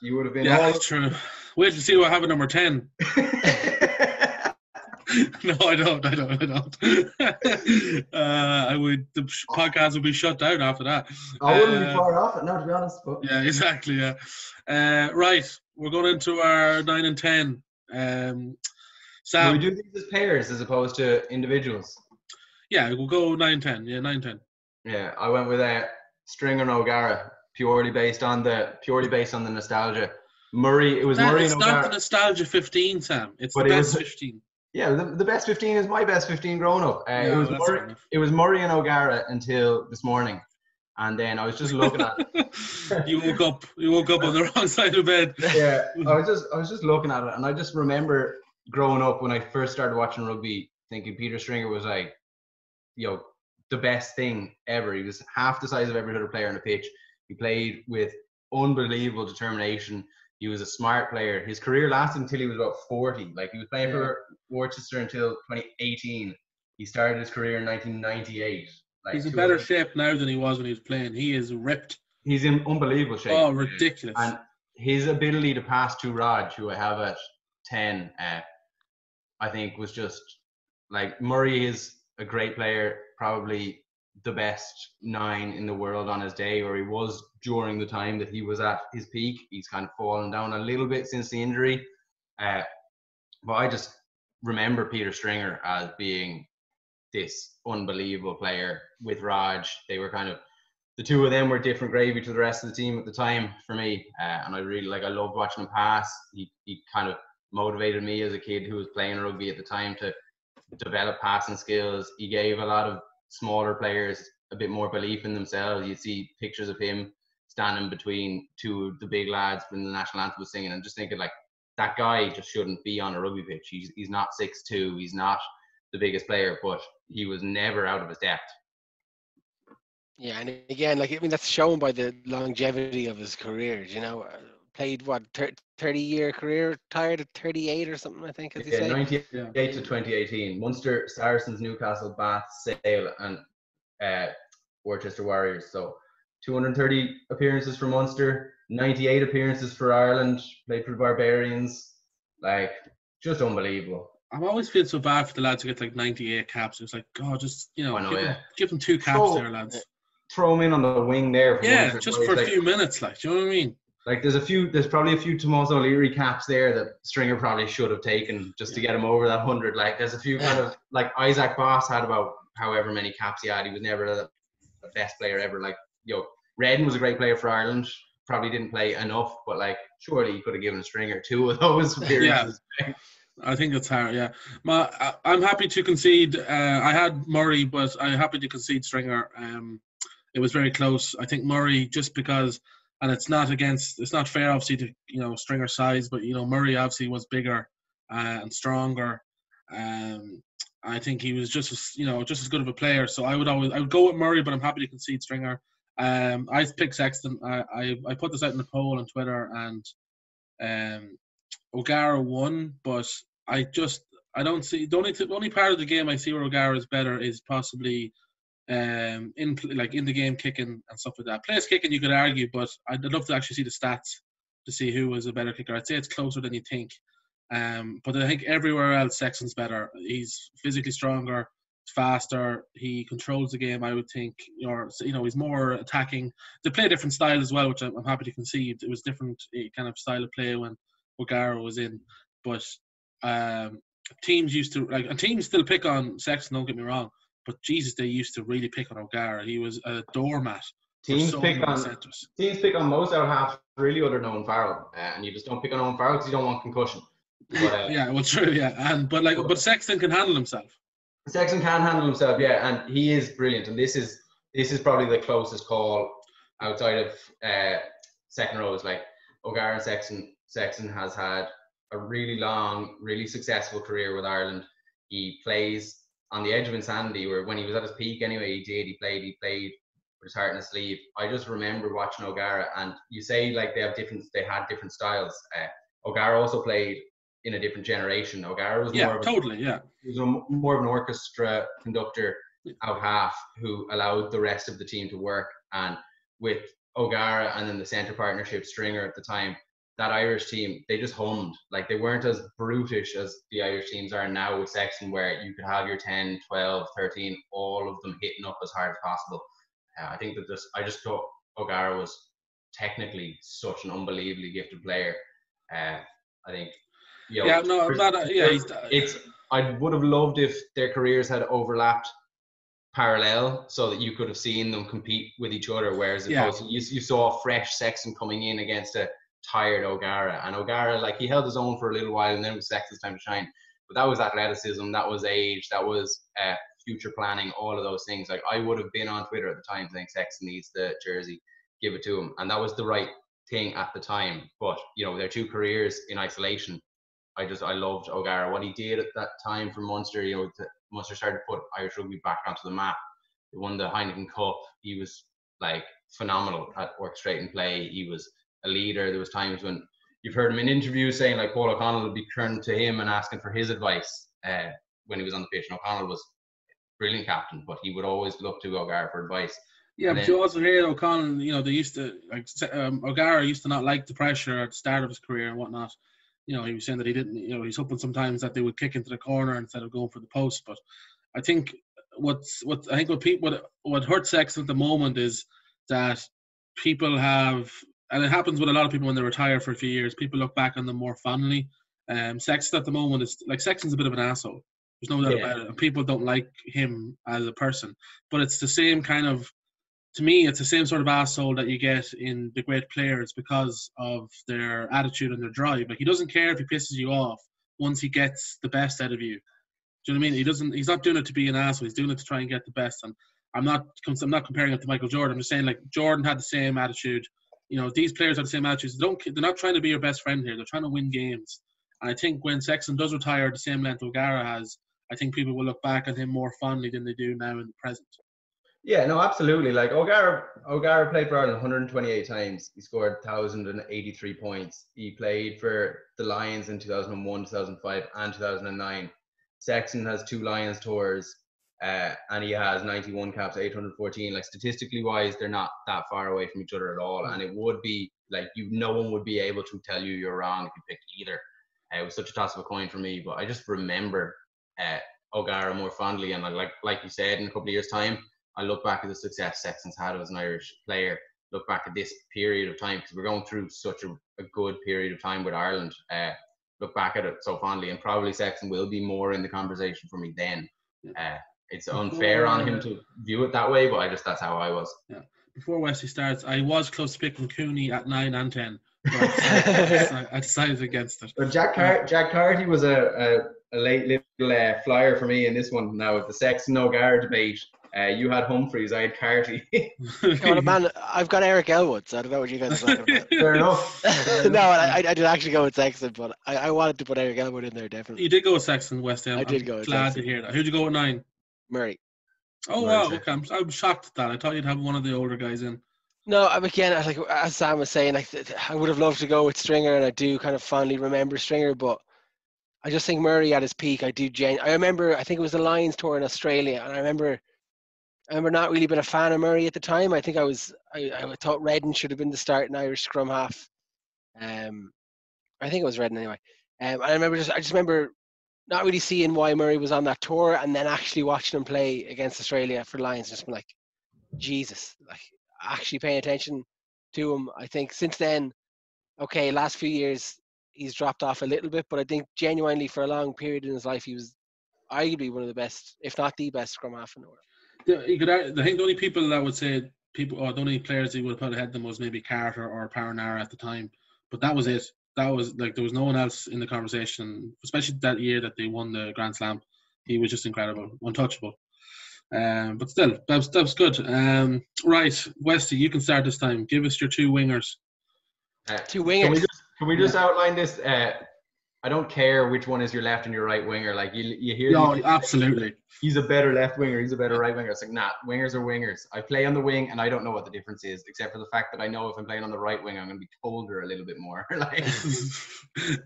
you would have been. Yeah, that's true. Wait to see what I have at number 10. No, I don't. The podcast would be shut down after that. I wouldn't be far off it now, to be honest. But. Yeah, exactly. Yeah. Right, we're going into our 9 and 10. Sam, will we do these as pairs as opposed to individuals? Yeah, we'll go 9 and 10. Yeah, 9 and 10. Yeah, I went with Stringer and O'Gara, purely based on the nostalgia. Murray, it was Murray and O'Gara. It's not the nostalgia 15, Sam. It's the best 15. Yeah, the best 15 is my best 15 growing up. It was Murray and O'Gara until this morning, and then I was just looking at it. You woke up on the wrong side of bed. Yeah, I was just looking at it, and I just remember growing up when I first started watching rugby, thinking Peter Stringer was like, the best thing ever. He was half the size of every other player on the pitch. He played with unbelievable determination. He was a smart player. His career lasted until he was about 40. Like, he was playing for Worcester until 2018. He started his career in 1998. Like, he's in better shape now than he was when he was playing. He is ripped. He's in unbelievable shape. Oh, ridiculous. And his ability to pass to Raj, who I have at 10, I think was just like, Murray is a great player, probably the best 9 in the world on his day, or he was during the time that he was at his peak. He's kind of fallen down a little bit since the injury. But I just remember Peter Stringer as being this unbelievable player with Raj. They were kind of, the two of them were different gravy to the rest of the team at the time for me. And I really, I loved watching him pass. He kind of motivated me as a kid who was playing rugby at the time to develop passing skills. He gave a lot of smaller players a bit more belief in themselves. You'd see pictures of him standing between two of the big lads when the national anthem was singing, and just thinking, like, that guy just shouldn't be on a rugby pitch. He's not 6'2", he's not the biggest player, but he was never out of his depth. Yeah, and again, like, I mean, that's shown by the longevity of his career. You know, played what 30-year career, retired at 38 or something, I think. As you say, 98 to 2018. Munster, Saracens, Newcastle, Bath, Sale, and Worcester Warriors. So 230 appearances for Munster, 98 appearances for Ireland. Played for the Barbarians. Like, just unbelievable. I always feel so bad for the lads who get like 98 caps. It's like, God, just, you know, give them 2 caps there, lads. Throw them in on the wing there. For just for a few minutes, like, do you know what I mean? Like, there's probably a few Tomas O'Leary caps there that Stringer probably should have taken just to get him over that 100. Like, there's a few kind of, like, Isaac Boss had about however many caps he had. He was never the best player ever. Like, Redden was a great player for Ireland. Probably didn't play enough, but, like, surely he could have given Stringer 2 of those appearances. Yeah. I think it's hard, yeah. I'm happy to concede. I had Murray, but I'm happy to concede Stringer. It was very close. I think Murray, just because, and it's not fair, obviously, to, Stringer's size, but, Murray obviously was bigger and stronger. I think he was just as good of a player. So I would go with Murray, but I'm happy to concede Stringer. I picked Sexton. I put this out in the poll on Twitter, and O'Gara won, but I don't see the only part of the game I see where O'Gara is better is possibly in the game kicking and stuff like that. Place kicking you could argue, but I'd love to actually see the stats to see who was a better kicker. I'd say it's closer than you think, but I think everywhere else Sexton's better. He's physically stronger, faster. He controls the game, I would think, or he's more attacking. They play a different style as well, which I'm happy to concede. It was different kind of style of play when O'Gara was in, but teams used to and teams still pick on Sexton, don't get me wrong, but Jesus, they used to really pick on O'Gara. He was a doormat. Teams pick on most out half really other than Owen Farrell, and you just don't pick on Owen Farrell because you don't want concussion. But, yeah, well, true, yeah, but Sexton can handle himself. Sexton can handle himself, yeah, and he is brilliant. And this is probably the closest call outside of second rows. Like, O'Gara and Sexton has had a really long, really successful career with Ireland. He plays on the edge of insanity, where when he was at his peak anyway, he played with his heart in his sleeve. I just remember watching O'Gara, and you say like they had different styles. O'Gara also played in a different generation. O'Gara was he was more of an orchestra conductor out half who allowed the rest of the team to work. And with O'Gara and then the centre partnership Stringer at the time, that Irish team, they just hummed. Like, they weren't as brutish as the Irish teams are now with Sexton, where you could have your 10, 12, 13, all of them hitting up as hard as possible. I think that I just thought O'Gara was technically such an unbelievably gifted player. I think, I would have loved if their careers had overlapped parallel so that you could have seen them compete with each other, whereas you saw a fresh Sexton coming in against a tired O'Gara, and O'Gara, like, he held his own for a little while, and then it was Sexton's time to shine. But that was athleticism, that was age, that was future planning, all of those things. Like, I would have been on Twitter at the time saying Sexton needs the jersey, give it to him, and that was the right thing at the time. But their two careers in isolation, I loved O'Gara, what he did at that time for Munster. Munster started to put Irish rugby back onto the map. They won the Heineken Cup. He was like phenomenal at orchestrating play. He was a leader. There was times when you've heard him in interviews saying, like, Paul O'Connell would be turning to him and asking for his advice when he was on the pitch. And O'Connell was a brilliant captain, but he would always look to O'Gara for advice. Yeah, but you also hear O'Connell, you know, they used to, like, O'Gara used to not like the pressure at the start of his career and whatnot. You know, he was saying that he didn't, you know, he's hoping sometimes that they would kick into the corner instead of going for the post. But I think what hurts Sexton at the moment is that people have, and it happens with a lot of people when they retire for a few years, people look back on them more fondly. Sexton at the moment is, like, Sexton's a bit of an asshole. There's no doubt about it. And people don't like him as a person. But it's the same kind of, to me, it's the same sort of asshole that you get in the great players because of their attitude and their drive. Like, he doesn't care if he pisses you off once he gets the best out of you. Do you know what I mean? He's not doing it to be an asshole. He's doing it to try and get the best. And I'm not comparing it to Michael Jordan. I'm just saying, like, Jordan had the same attitude. You know, these players have the same attitudes. They're not trying to be your best friend here. They're trying to win games. And I think when Sexton does retire the same length O'Gara has, I think people will look back at him more fondly than they do now in the present. Yeah, no, absolutely. Like, O'Gara played for Ireland 128 times. He scored 1,083 points. He played for the Lions in 2001, 2005, and 2009. Sexton has 2 Lions tours, and he has 91 caps, 814. Like, statistically wise, they're not that far away from each other at all. And it would be like, no one would be able to tell you you're wrong if you picked either. It was such a toss of a coin for me, but I just remember O'Gara more fondly. And like you said, in a couple of years' time, I look back at the success Sexton's had as an Irish player, look back at this period of time, because we're going through such a good period of time with Ireland, look back at it so fondly, and probably Sexton will be more in the conversation for me then. It's unfair on him to view it that way, but that's how I was. Yeah. Before Westy starts, I was close to picking Cooney at 9 and 10. But I decided against it. But Jack Carty was a late little flyer for me in this one. Now, with the Sexton O'Gara debate, you had Humphreys, I had Carty. Man, I've got Eric Elwood, so I don't know what you guys are talking about. Fair enough. No, I did actually go with Sexton, but I wanted to put Eric Elwood in there, definitely. You did go with Sexton, West Ham. I did go with glad Sexton. to hear that. Who'd you go with 9? Murray. Oh, wow. Okay. I'm shocked at that. I thought you'd have one of the older guys in. No, again, like as Sam was saying, like, I would have loved to go with Stringer, and I do kind of fondly remember Stringer, but I just think Murray at his peak, I remember, I think it was the Lions tour in Australia, and I remember not really being a fan of Murray at the time. I think I thought Redden should have been the starting Irish scrum half. I think it was Redden anyway. And I just remember not really seeing why Murray was on that tour, and then actually watching him play against Australia for the Lions, just been like, Jesus, like, actually paying attention to him. I think since then, okay, last few years he's dropped off a little bit, but I think genuinely for a long period in his life he was arguably one of the best, if not the best, scrum half in the world. I think the only people that would say the only players he would have put ahead of them was maybe Carter or Paranara at the time, but that was it. That was, like, there was no one else in the conversation, especially that year that they won the Grand Slam. He was just incredible, untouchable. But still, that was good. Right, Westy, you can start this time. Give us your 2 wingers. 2 wingers. Can we just outline this? I don't care which one is your left and your right winger. Like, you hear. No, absolutely. He's a better left winger. He's a better right winger. It's like, nah, wingers are wingers. I play on the wing, and I don't know what the difference is, except for the fact that I know if I'm playing on the right wing, I'm going to be colder a little bit more. Like,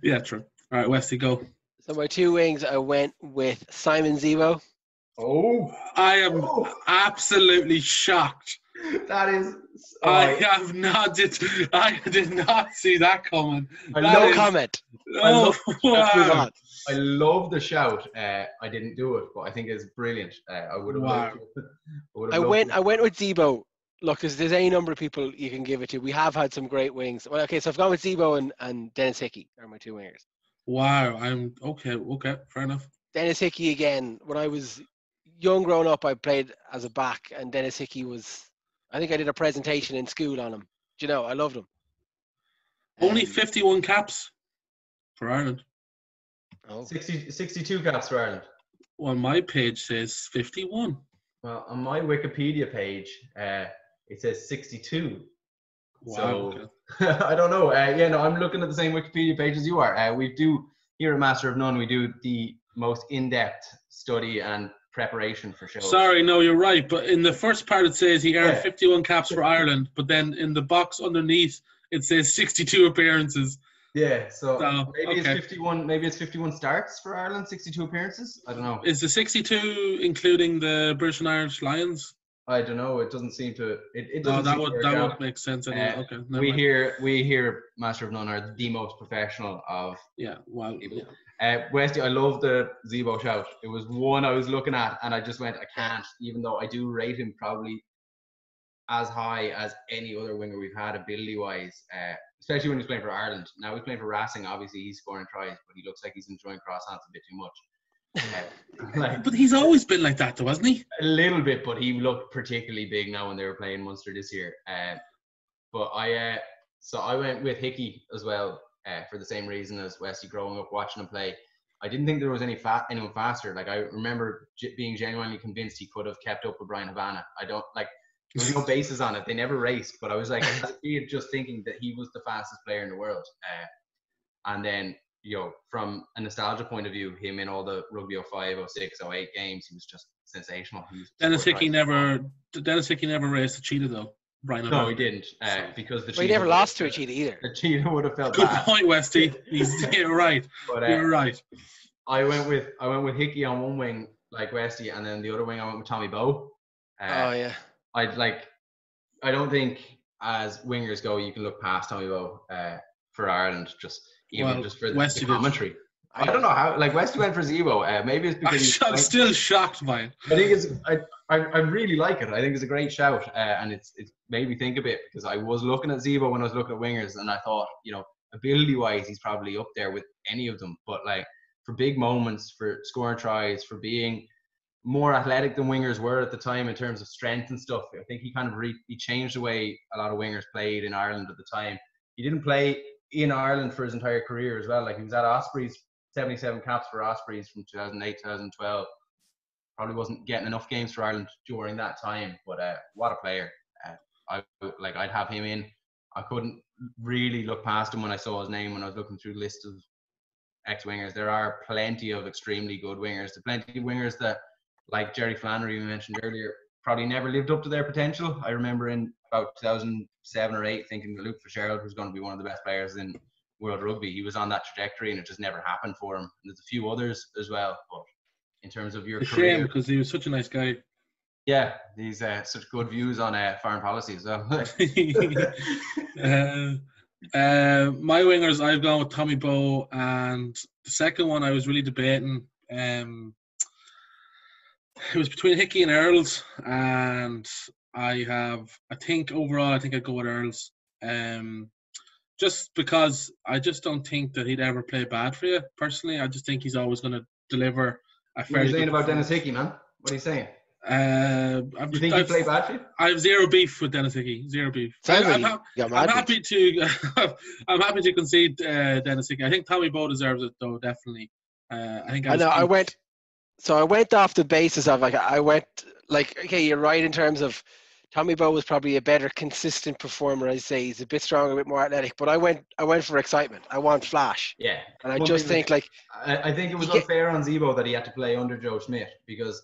yeah, true. All right, Westy, go. So my 2 wings, I went with Simon Zebo. Oh, I am absolutely shocked. That is. I did not see that coming. No comment. Oh, wow. I love the shout. I didn't do it, but I think it's brilliant. I would have. Wow. I went with Zebo. Look, there's any number of people you can give it to. We have had some great wings. Well, okay, so I've gone with Zebo and Dennis Hickey are my 2 wingers. Wow, I'm okay, fair enough. Dennis Hickey again. When I was young, growing up, I played as a back, and Dennis Hickey was. I think I did a presentation in school on him. Do you know? I loved him. Only 51 caps for Ireland. Oh. 62 caps for Ireland. Well, my page says 51. Well, on my Wikipedia page, it says 62. Wow. So, okay. I don't know. I'm looking at the same Wikipedia page as you are. We do, here at Master of None, we do the most in-depth study and preparation for shows. Sorry, no, you're right. But in the first part, it says he earned 51 caps for Ireland. But then in the box underneath, it says 62 appearances. Yeah, so maybe it's 51. Maybe it's 51 starts for Ireland, 62 appearances. I don't know. Is the 62 including the British and Irish Lions? I don't know. It doesn't seem to. It No, doesn't. that would make sense anyway. Okay. We hear Master of None are the most professional of. Yeah. Well. People. Yeah. Westy, I love the Zebo shout. It was one I was looking at, and I just went, I can't. Even though I do rate him probably as high as any other winger we've had ability-wise, especially when he's playing for Ireland. Now he's playing for Racing. Obviously, he's scoring tries, but he looks like he's enjoying cross-hands a bit too much. But he's always been like that, though, hasn't he? A little bit, but he looked particularly big now when they were playing Munster this year. But I went with Hickey as well for the same reason as Westy. Growing up watching him play, I didn't think there was anyone faster. Like, I remember being genuinely convinced he could have kept up with Brian Havana. There was no basis on it. They never raced, but I was like, just thinking that he was the fastest player in the world. And then, from a nostalgia point of view, him in all the Rugby 05, 06, 08 games, he was just sensational. Dennis Hickey never raced a cheetah, though. Brian no, he didn't, because the cheetah. He never lost to a cheetah either. The cheetah would have felt Good bad. point, Westy. You're right. But, you're right. I went with Hickey on one wing, like Westy, and then the other wing I went with Tommy Bowe. Yeah. I don't think as wingers go, you can look past Tommy Bowe for Ireland, just for the commentary. I don't know how. Like, Westy went for Zebo. Maybe it's because I'm still shocked by it. I think I really like it. I think it's a great shout, and it's made me think a bit, because I was looking at Zebo when I was looking at wingers, and I thought, ability-wise, he's probably up there with any of them. But like, for big moments, for scoring tries, for being more athletic than wingers were at the time in terms of strength and stuff, I think he kind of he changed the way a lot of wingers played in Ireland at the time. He didn't play in Ireland for his entire career as well. Like, he was at Ospreys, 77 caps for Ospreys from 2008 2012. Probably wasn't getting enough games for Ireland during that time, but what a player. I'd have him in. I couldn't really look past him when I saw his name when I was looking through the list of ex-wingers. There are plenty of extremely good wingers. There are plenty of wingers that, like Jerry Flannery we mentioned earlier, probably never lived up to their potential. I remember in about 2007 or 8 thinking that Luke Fitzgerald was going to be one of the best players in World Rugby. He was on that trajectory, and it just never happened for him. And there's a few others as well, but in terms of your career, shame, because he was such a nice guy. Yeah, he's such good views on foreign policy as well. My wingers, I've gone with Tommy Bowe, and the second one I was really debating. It was between Hickey and Earls, and I think overall I'd go with Earls. Just because I just don't think that he'd ever play bad for you. Personally, I just think he's always going to deliver a fairly. What are you saying about Dennis Hickey, man? What are you saying? You think he played bad for you? I have zero beef with Dennis Hickey. Zero beef. I'm happy to concede Dennis Hickey. I think Tommy Bowe deserves it, though, definitely. I went off the basis of okay, you're right in terms of Tommy Bowe was probably a better consistent performer. I'd say he's a bit stronger, a bit more athletic. But I went for excitement. I want flash. Yeah, and I just think I think it was unfair on Zebo that he had to play under Joe Schmidt, because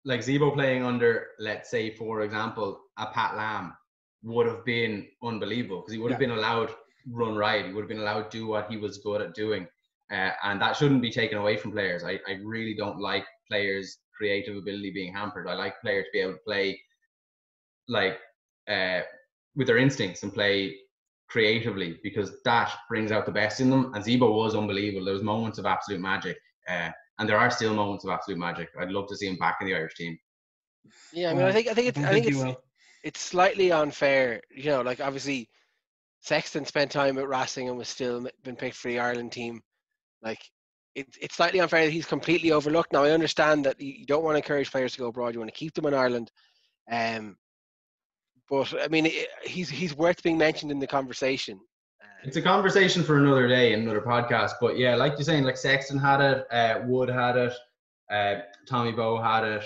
like Zebo playing under, let's say, for example, a Pat Lam would have been unbelievable, because he would have been allowed run right. He would have been allowed to do what he was good at doing. And that shouldn't be taken away from players. I really don't like players' creative ability being hampered. I like players to be able to play with their instincts and play creatively, because that brings out the best in them. And Zebo was unbelievable. There was moments of absolute magic. And there are still moments of absolute magic. I'd love to see him back in the Irish team. Yeah, I mean, I think it's slightly unfair. Obviously, Sexton spent time at Racing and was still been picked for the Ireland team. It's slightly unfair that he's completely overlooked. Now, I understand that you don't want to encourage players to go abroad. You want to keep them in Ireland. But I mean, he's worth being mentioned in the conversation. It's a conversation for another day and another podcast. But yeah, like you're saying, like Sexton had it, Wood had it, Tommy Bowe had it.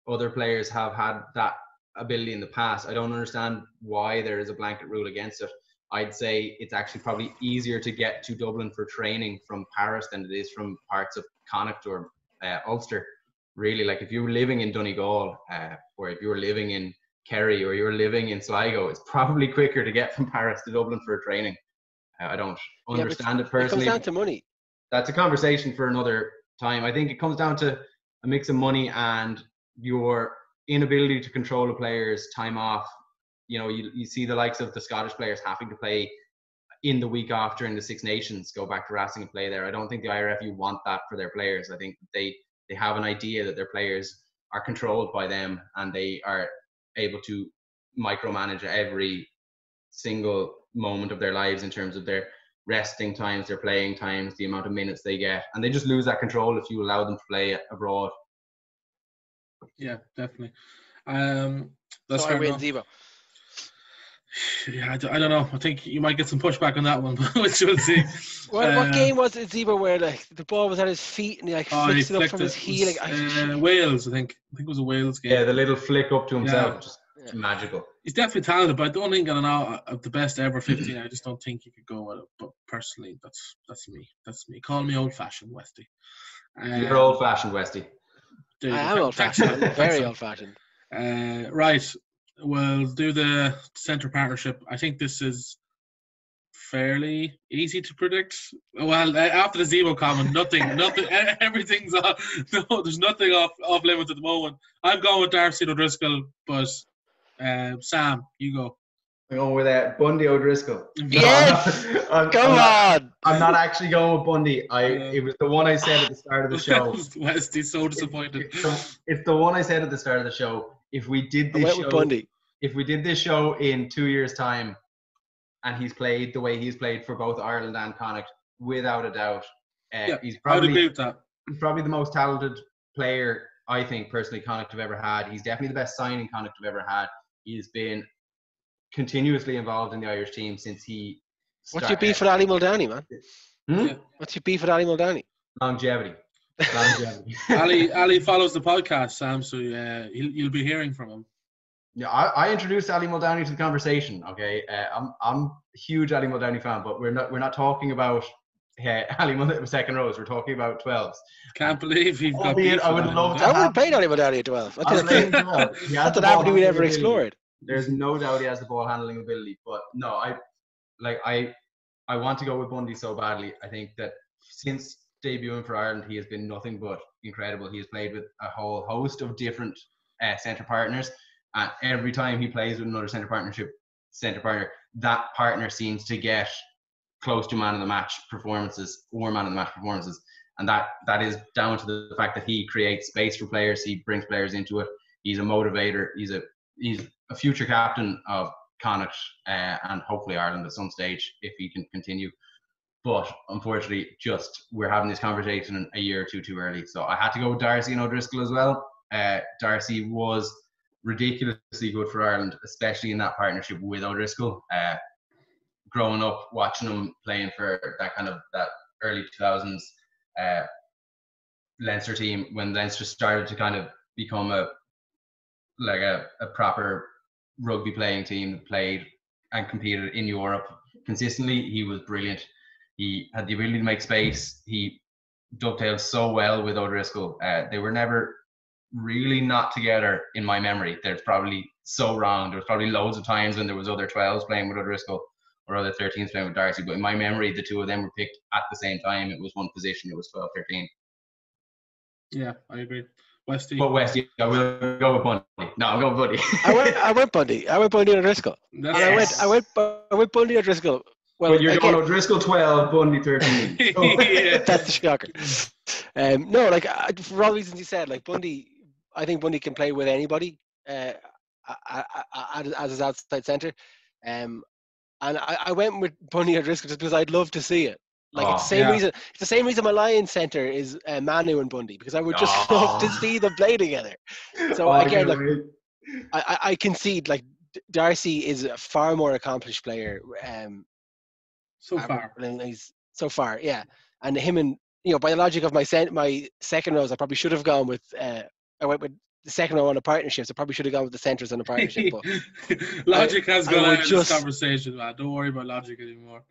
Other players have had that ability in the past. I don't understand why there is a blanket rule against it. I'd say it's actually probably easier to get to Dublin for training from Paris than it is from parts of Connacht or Ulster. Really, like if you were living in Donegal, or if you were living in Kerry, or you were living in Sligo, it's probably quicker to get from Paris to Dublin for training. I don't understand it personally. It comes down to money. That's a conversation for another time. I think it comes down to a mix of money and your inability to control a player's time off. You know, you see the likes of the Scottish players having to play in the week off during the Six Nations, go back to Racing and play there. I don't think the IRFU want that for their players. I think they have an idea that their players are controlled by them and they are able to micromanage every single moment of their lives in terms of their resting times, their playing times, the amount of minutes they get, and they just lose that control if you allow them to play abroad. Yeah, definitely. That's so I win, Zebo. Yeah, I don't know. I think you might get some pushback on that one, which we'll see. What game was it, Zebo, where like the ball was at his feet and he like flicks it up from his heel? Wales, I think it was a Wales game. Yeah, the little flick up to himself, just magical. He's definitely talented, but I don't think of the best ever 15. I just don't think he could go with it. But personally, that's me. That's me. Call me old-fashioned, Westy. You're old-fashioned, Westy. I am old-fashioned. Very old-fashioned. Right. We'll do the centre partnership. I think this is fairly easy to predict. Well, after the Zebo comment, nothing, everything's off. No, there's nothing off limits at the moment. I'm going with Darcy and O'Driscoll, but Sam, you go. I'm going with Bundy O'Driscoll. Yes! Come on! I'm not actually going with Bundy. It was the one I said at the start of the show. Westy's so disappointed. It's the one I said at the start of the show. If we did this show in 2 years' time, and he's played the way he's played for both Ireland and Connacht, without a doubt, he's probably the most talented player I think personally Connacht have ever had. He's definitely the best signing Connacht have ever had. He's been continuously involved in the Irish team since he. What's your beef with Ali Muldowney, man? Yeah. What's your beef with Ali Muldowney? Longevity. Ali follows the podcast, Sam, so you'll be hearing from him. Yeah, I introduced Ali Muldowney to the conversation. Okay, I'm a huge Ali Muldowney fan, but we're not talking about Ali Muldowney second rows. We're talking about 12s. Can't believe you've got beef. I would love to. I would have played Ali Muldowney at 12. That's an avenue we never explored. There's no doubt he has the ball handling ability, but no, I want to go with Bundy so badly. I think that since debuting for Ireland, he has been nothing but incredible. He has played with a whole host of different centre partners, and every time he plays with another centre partner, that partner seems to get close to man of the match performances, and that is down to the fact that he creates space for players. He brings players into it. He's a motivator. He's a future captain of Connacht and hopefully Ireland at some stage if he can continue. But unfortunately, we're having this conversation a year or two too early. So I had to go with Darcy and O'Driscoll as well. Darcy was ridiculously good for Ireland, especially in that partnership with O'Driscoll. Growing up, watching him playing for that early 2000s Leinster team, when Leinster started to kind of become a proper rugby playing team that played and competed in Europe consistently, he was brilliant. He had the ability to make space. He dovetailed so well with O'Driscoll. They were never really not together in my memory. That's probably so wrong. There was probably loads of times when there was other 12s playing with O'Driscoll or other 13s playing with Darcy, but in my memory, the two of them were picked at the same time. It was one position. It was 12-13. Yeah, I agree. Westy. But Westy, I will go with Bundy. No, I'm going with Bundy. I went Bundy. I went Bundy and O'Driscoll. Yes. I went Bundy and O'Driscoll. Well, you're going O'Driscoll 12, Bundy 13. Yeah. That's the shocker. No, for all the reasons you said, Bundy, I think Bundy can play with anybody as his outside centre. And I went with Bundy O'Driscoll just because I'd love to see it. It's the same reason my Lions centre is Manu and Bundy, because I would just love to see them play together. So again, I concede, Darcy is a far more accomplished player. So far, yeah. And him and by the logic of my second rows, I probably should have gone with. I went with the second row on a partnership. So I probably should have gone with the centres on a partnership. But logic has gone out of this conversation, man. Don't worry about logic anymore.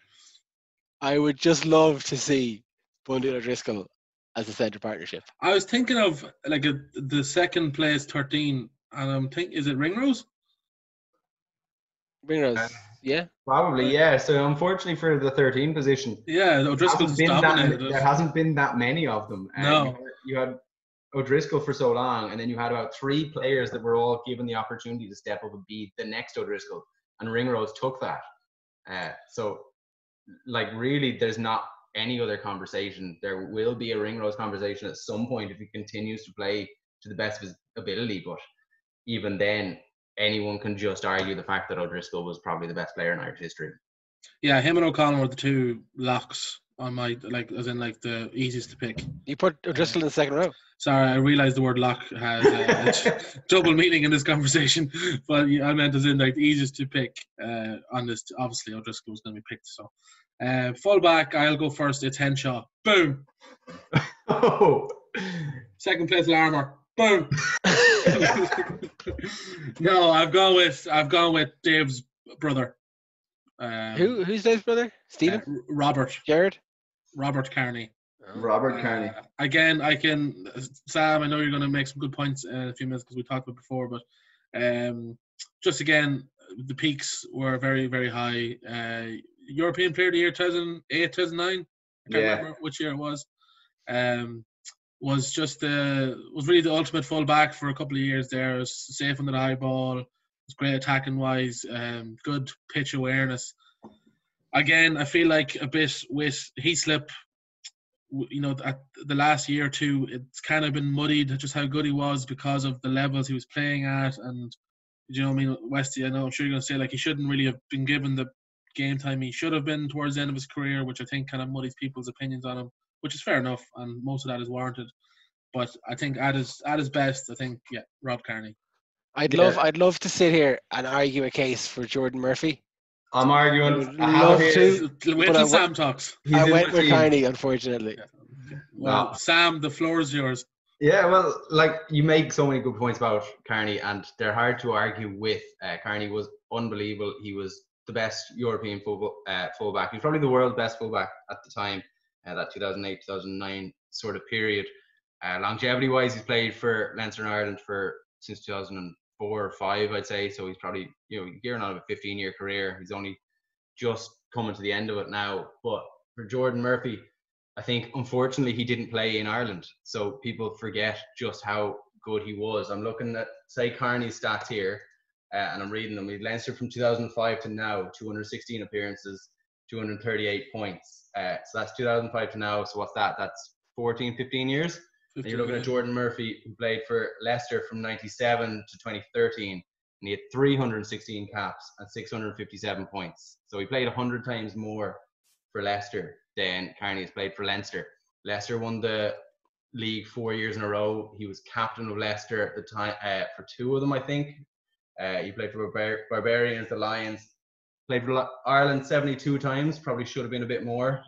I would just love to see Bundy and O'Driscoll as a centre partnership. I was thinking of the second place 13, and I'm thinking, is it Ringrose? Ringrose, yeah. Probably, yeah. So unfortunately for the 13 position, yeah, O'Driscoll's dominated. There hasn't been that many of them. No, you had O'Driscoll for so long, and then you had about 3 players that were all given the opportunity to step up and be the next O'Driscoll, and Ringrose took that. So, like, really, there's not any other conversation. There will be a Ringrose conversation at some point if he continues to play to the best of his ability, but even then, anyone can just argue the fact that O'Driscoll was probably the best player in Irish history. Yeah, him and O'Connell were the 2 locks on my, like, as in, like, the easiest to pick. You put O'Driscoll in the second row. Sorry, I realised the word lock has double meaning in this conversation, but I meant as in, like, the easiest to pick on this. Obviously, O'Driscoll was going to be picked. So, full back, I'll go first. It's Henshaw. Boom. Oh. Second place, Larmour. Boom. No, I've gone with Dave's brother. Who's Dave's brother? Stephen? Robert. Jared? Robert Carney. Robert Carney. Again, Sam, I know you're going to make some good points in a few minutes because we talked about it before, but just again, the peaks were very, very high. European Player of the Year 2008, 2009. I can't remember which year it was. Was really the ultimate full-back for a couple of years there. It was safe under the high ball. It was great attacking wise. Good pitch awareness. Again, I feel like a bit with Heaslip, at the last year or two, it's kind of been muddied just how good he was because of the levels he was playing at. And, Westy, I'm sure you're going to say, like, he shouldn't really have been given the game time he should have been towards the end of his career, which I think kind of muddies people's opinions on him, which is fair enough, and most of that is warranted. But I think at his best, I think, Rob Carney. I'd love to sit here and argue a case for Jordan Murphy. I'm arguing. Love to. Wait till Sam talks. I went with Carney, unfortunately. Well, Sam, the floor is yours. Yeah, well, like, you make so many good points about Carney, and they're hard to argue with. Carney was unbelievable. He was the best European fullback. He was probably the world's best fullback at the time, that 2008, 2009 sort of period. Longevity-wise, he's played for Leinster and Ireland since 2004 or 5, I'd say. So he's probably, gearing on a 15-year career. He's only just coming to the end of it now. But for Jordan Murphy, I think, unfortunately, he didn't play in Ireland. So people forget just how good he was. I'm looking at, say, Carney's stats here, and I'm reading them. He's Leinster from 2005 to now, 216 appearances, 238 points. So that's 2005 to now. So what's that? That's 14, 15 years. And you're looking at Jordan Murphy, who played for Leicester from 97 to 2013. And he had 316 caps and 657 points. So he played 100 times more for Leicester than Carney has played for Leinster. Leicester won the league 4 years in a row. He was captain of Leicester at the time for 2 of them, I think. He played for Barbarians, the Lions. Played for Ireland 72 times. Probably should have been a bit more.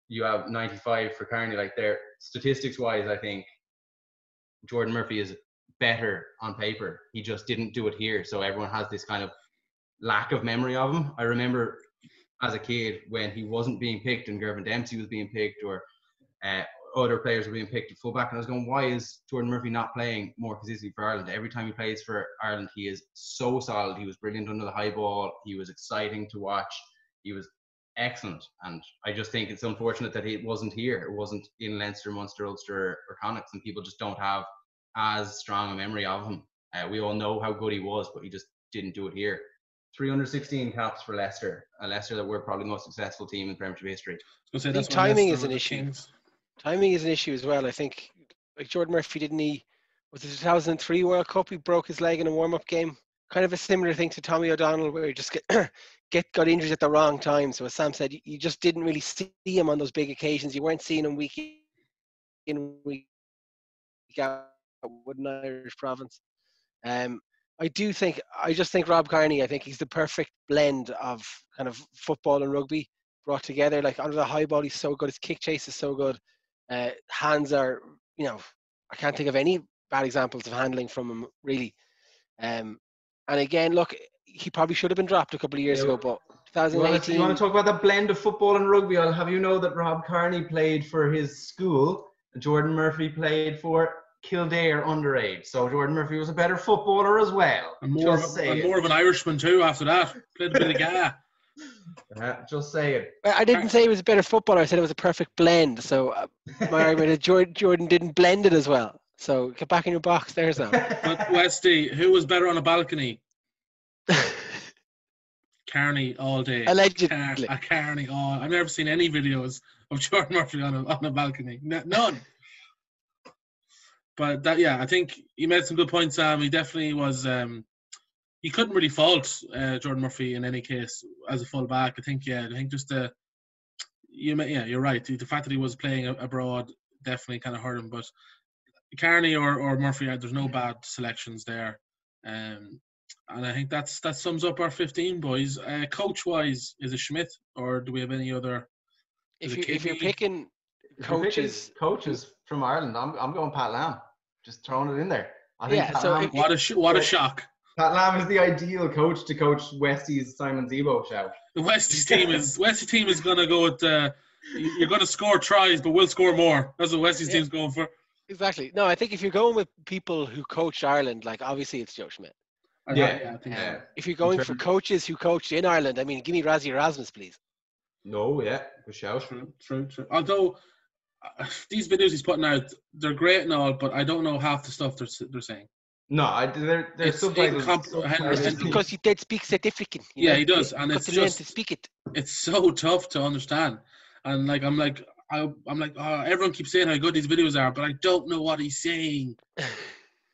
You have 95 for Carney. Like, there, statistics-wise, I think Jordan Murphy is better on paper. He just didn't do it here. So everyone has this kind of lack of memory of him. I remember as a kid when he wasn't being picked and Gervin Dempsey was being picked, or other players were being picked at fullback, and I was going, why is Jordan Murphy not playing more consistently for Ireland? Every time he plays for Ireland, he is so solid. He was brilliant under the high ball. He was exciting to watch. He was excellent. And I just think it's unfortunate that it wasn't here. It wasn't in Leinster, Munster, Ulster or Connacht, and people just don't have as strong a memory of him. We all know how good he was, but he just didn't do it here. 316 caps for Leicester, a Leicester that were probably the most successful team in Premiership history. I think timing is an issue. Timing is an issue as well. I think, like, Jordan Murphy, was it 2003 World Cup? He broke his leg in a warm-up game. Kind of a similar thing to Tommy O'Donnell, where he just got injured at the wrong time. So as Sam said, you just didn't really see him on those big occasions. You weren't seeing him week in, week out with an Irish province. I just think Rob Carney, I think he's the perfect blend of kind of football and rugby brought together. Like, under the high ball, he's so good. His kick chase is so good. Hands are, I can't think of any bad examples of handling from him, really. And again, look, he probably should have been dropped a couple of years ago, but 2018... You want to talk about that blend of football and rugby? I'll have you know that Rob Carney played for his school, and Jordan Murphy played for Kildare underage. So Jordan Murphy was a better footballer as well. And more of an Irishman too after that. Played a bit of Gaia. Just say it. I didn't say it was a better footballer. I said it was a perfect blend. So my argument is Jordan didn't blend it as well. So get back in your box there, Sam. But Westy, who was better on a balcony? Carney all day. Allegedly. Carney all. I've never seen any videos of Jordan Murphy on a balcony. None. But that, yeah, I think you made some good points, Sam. He definitely was. You couldn't really fault Jordan Murphy in any case as a full back. I think just you're right. The fact that he was playing abroad definitely kind of hurt him. But Carney or Murphy, there's no bad selections there. And I think that sums up our 15 boys. Coach wise, is it Schmidt or do we have any other? If you're picking coaches from Ireland, I'm going Pat Lam. Just throwing it in there. I think what a shock. Pat Lam is the ideal coach to coach Westy's Simon Zebo show. The Westy team is going to go with you're going to score tries, but we'll score more. That's what Westy's team's going for. Exactly. No, I think if you're going with people who coached Ireland, like obviously it's Joe Schmidt. I think so. If you're going for coaches who coached in Ireland, I mean, give me Razzie Erasmus, please. No, yeah, good shout. True. Although these videos he's putting out, they're great and all, but I don't know half the stuff they're saying. No, there's subtitles. Because he did speak significant. Yeah, he does, and it's just to speak it. It's so tough to understand, and I'm like, everyone keeps saying how good these videos are, but I don't know what he's saying.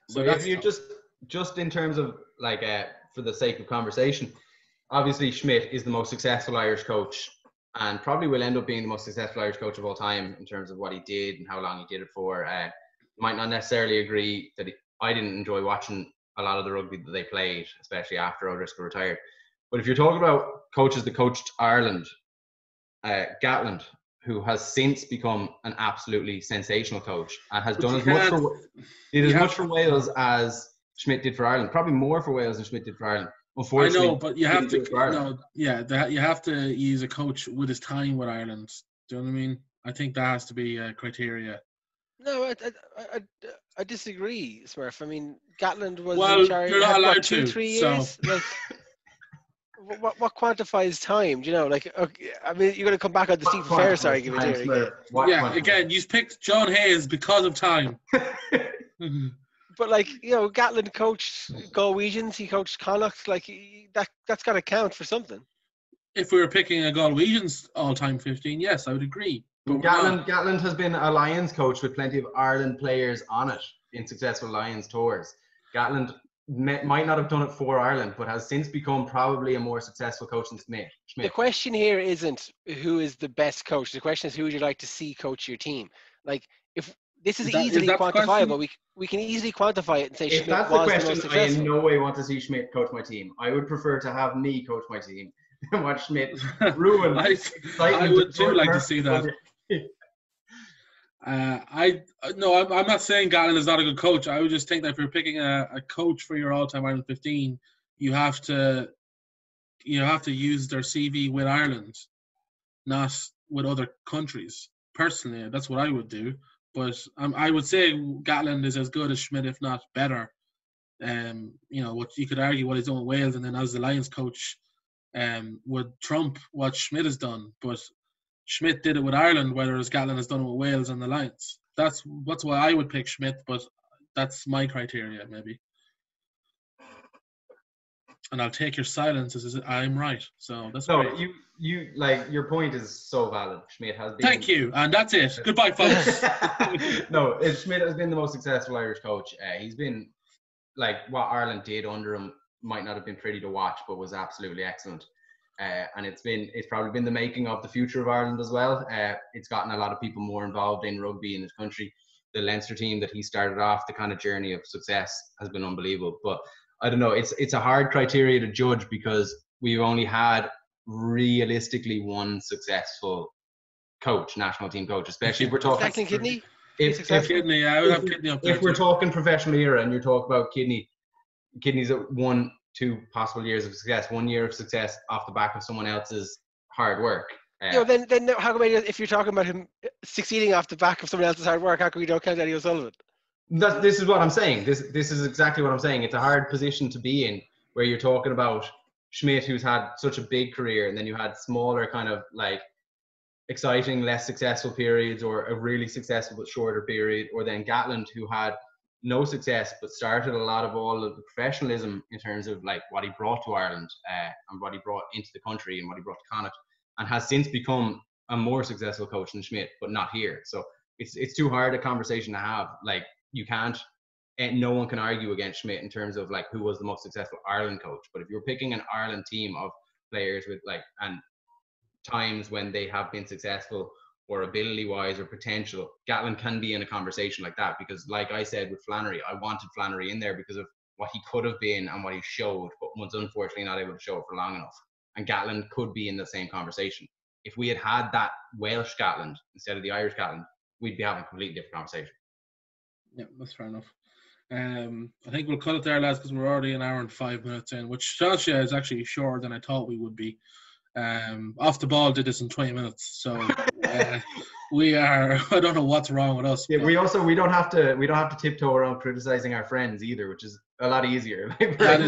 So if you just in terms of for the sake of conversation, obviously Schmidt is the most successful Irish coach, and probably will end up being the most successful Irish coach of all time in terms of what he did and how long he did it for. Might not necessarily agree that I didn't enjoy watching a lot of the rugby that they played, especially after O'Driscoll retired. But if you're talking about coaches that coached Ireland, Gatland, who has since become an absolutely sensational coach and has done as much for Wales as Schmidt did for Ireland, probably more for Wales than Schmidt did for Ireland. Unfortunately, I know, but you have to. You have to use a coach with his time with Ireland. Do you know what I mean? I think that has to be a criteria. No, I disagree, Smurf. I mean, Gatland was in charge. You're not allowed 2-3 years. So. Like, what quantifies time? Do you know? Like, okay, I mean, you're going to come back on the Stephen Ferris argument here again. Again, you picked John Hayes because of time. But Gatland coached Galwegians. He coached Connacht. Like that's got to count for something. If we were picking a Galwegians all-time 15, yes, I would agree. But Gatland has been a Lions coach with plenty of Ireland players on it in successful Lions tours. Gatland might not have done it for Ireland, but has since become probably a more successful coach than Schmidt. The question here isn't who is the best coach. The question is who would you like to see coach your team. Like, if this is easily quantifiable, we can easily quantify it and say Schmidt was the most successful. I in no way want to see Schmidt coach my team. I would prefer to have me coach my team than watch Schmidt ruin. I would too like to see that. I'm not saying Gatland is not a good coach. I would just think that if you're picking a coach for your all-time Ireland 15, you have to use their CV with Ireland, not with other countries. Personally, that's what I would do. But I would say Gatland is as good as Schmidt, if not better. What you could argue what he's done with Wales, and then as the Lions coach, would trump what Schmidt has done. But Schmidt did it with Ireland, whereas Gatland has done it with Wales and the Lions. That's why I would pick Schmidt, but that's my criteria, maybe. And I'll take your silence as I'm right. So that's great. Your point is so valid. Schmidt has been. Thank you, and that's it. Goodbye, folks. Schmidt has been the most successful Irish coach. He's been what Ireland did under him might not have been pretty to watch, but was absolutely excellent. And it's probably been the making of the future of Ireland as well. It's gotten a lot of people more involved in rugby in this country. The Leinster team that he started off, the kind of journey of success has been unbelievable. But I don't know, it's a hard criteria to judge because we've only had realistically one successful coach, national team coach, especially if we're talking Kidney. Kidney, I would have Kidney up there. If we're talking professional era and you're talking about Kidney's at 1-2 possible years of success, 1 year of success off the back of someone else's hard work. Then how come if you're talking about him succeeding off the back of someone else's hard work, how come we don't count Eddie O'Sullivan? This is what I'm saying. This is exactly what I'm saying. It's a hard position to be in where you're talking about Schmidt, who's had such a big career, and then you had smaller kind of like exciting, less successful periods, or a really successful but shorter period, or then Gatland, who had no success but started a lot of all of the professionalism in terms of like what he brought to Ireland and what he brought into the country and what he brought to Connacht, and has since become a more successful coach than Schmidt, but not here. So it's too hard a conversation to have. Like, you can't, and no one can argue against Schmidt in terms of like who was the most successful Ireland coach. But if you're picking an Ireland team of players with like, and times when they have been successful or ability wise or potential, Gatland can be in a conversation like that, because like I said with Flannery, I wanted Flannery in there because of what he could have been and what he showed, but was unfortunately not able to show it for long enough. And Gatland could be in the same conversation. If we had that Welsh Gatland instead of the Irish Gatland, we'd be having a completely different conversation. Yeah, that's fair enough. I think we'll cut it there, lads, because we're already an hour and 5 minutes in, which tells you is actually shorter than I thought we would be. Off the Ball did this in 20 minutes, so we are. I don't know what's wrong with us. Yeah, we don't have to tiptoe around criticizing our friends either, which is a lot easier. That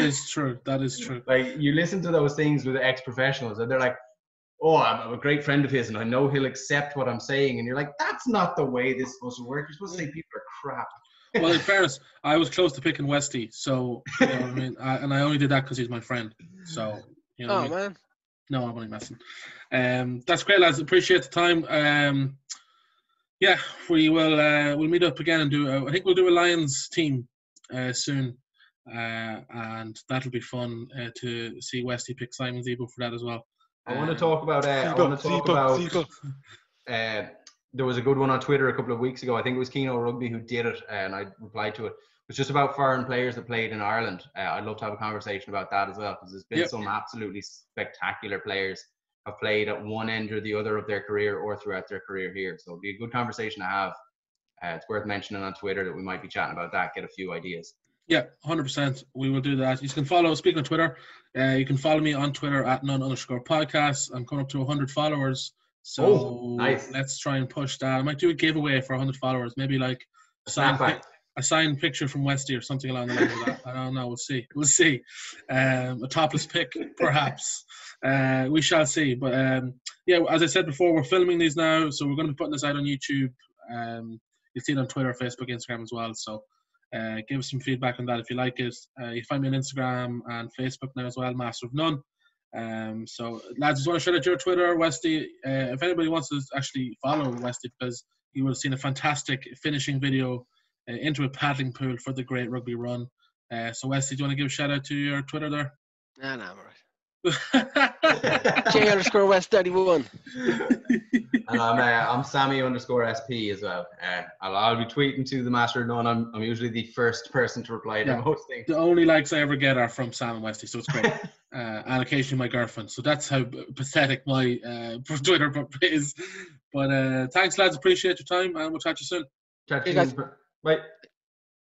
is true. That is true. Like, you listen to those things with ex-professionals, and they're like, "Oh, I'm a great friend of his, and I know he'll accept what I'm saying," and you're like, "That's not the way this is supposed to work. You're supposed to say people are crap." Well, in fairness, I was close to picking Westy, so you know what I mean. And I only did that because he's my friend. So you know. Man. No, I'm only messing. That's great, lads. Appreciate the time. Yeah, we'll meet up again and do. I think we'll do a Lions team soon, and that'll be fun to see Westy pick Simon Zebo for that as well. I want to talk about. There was a good one on Twitter a couple of weeks ago. I think it was Keno Rugby who did it, and I replied to it. It's just about foreign players that played in Ireland. I'd love to have a conversation about that as well, because there's been some absolutely spectacular players have played at one end or the other of their career or throughout their career here. So it'll be a good conversation to have. It's worth mentioning on Twitter that we might be chatting about that, get a few ideas. Yeah, 100%. We will do that. You can follow, speaking of Twitter, you can follow me on Twitter at @none_podcast. I'm coming up to 100 followers. So nice. Let's try and push that. I might do a giveaway for 100 followers. Maybe like a signed picture from Westy or something along the lines of that. I don't know. We'll see. A topless pic, perhaps. We shall see. But yeah, as I said before, we're filming these now, so we're going to be putting this out on YouTube. You'll see it on Twitter, Facebook, Instagram as well. So give us some feedback on that if you like it. You find me on Instagram and Facebook now as well, Master of None. So lads, just want to shout out your Twitter, Westy. If anybody wants to actually follow Westy, because you will have seen a fantastic finishing video into a paddling pool for the Great Rugby Run. So Westy, do you want to give a shout out to your Twitter there? Nah, I'm alright. J_West31. And I'm Sammy_SP as well. I'll be tweeting to the Master of None. I'm usually the first person to reply to most things. The only likes I ever get are from Sam and Westy, so it's great. And occasionally my girlfriend. So that's how pathetic my Twitter is. But thanks, lads. Appreciate your time, and we'll chat to you soon. Chat to you soon. Bye.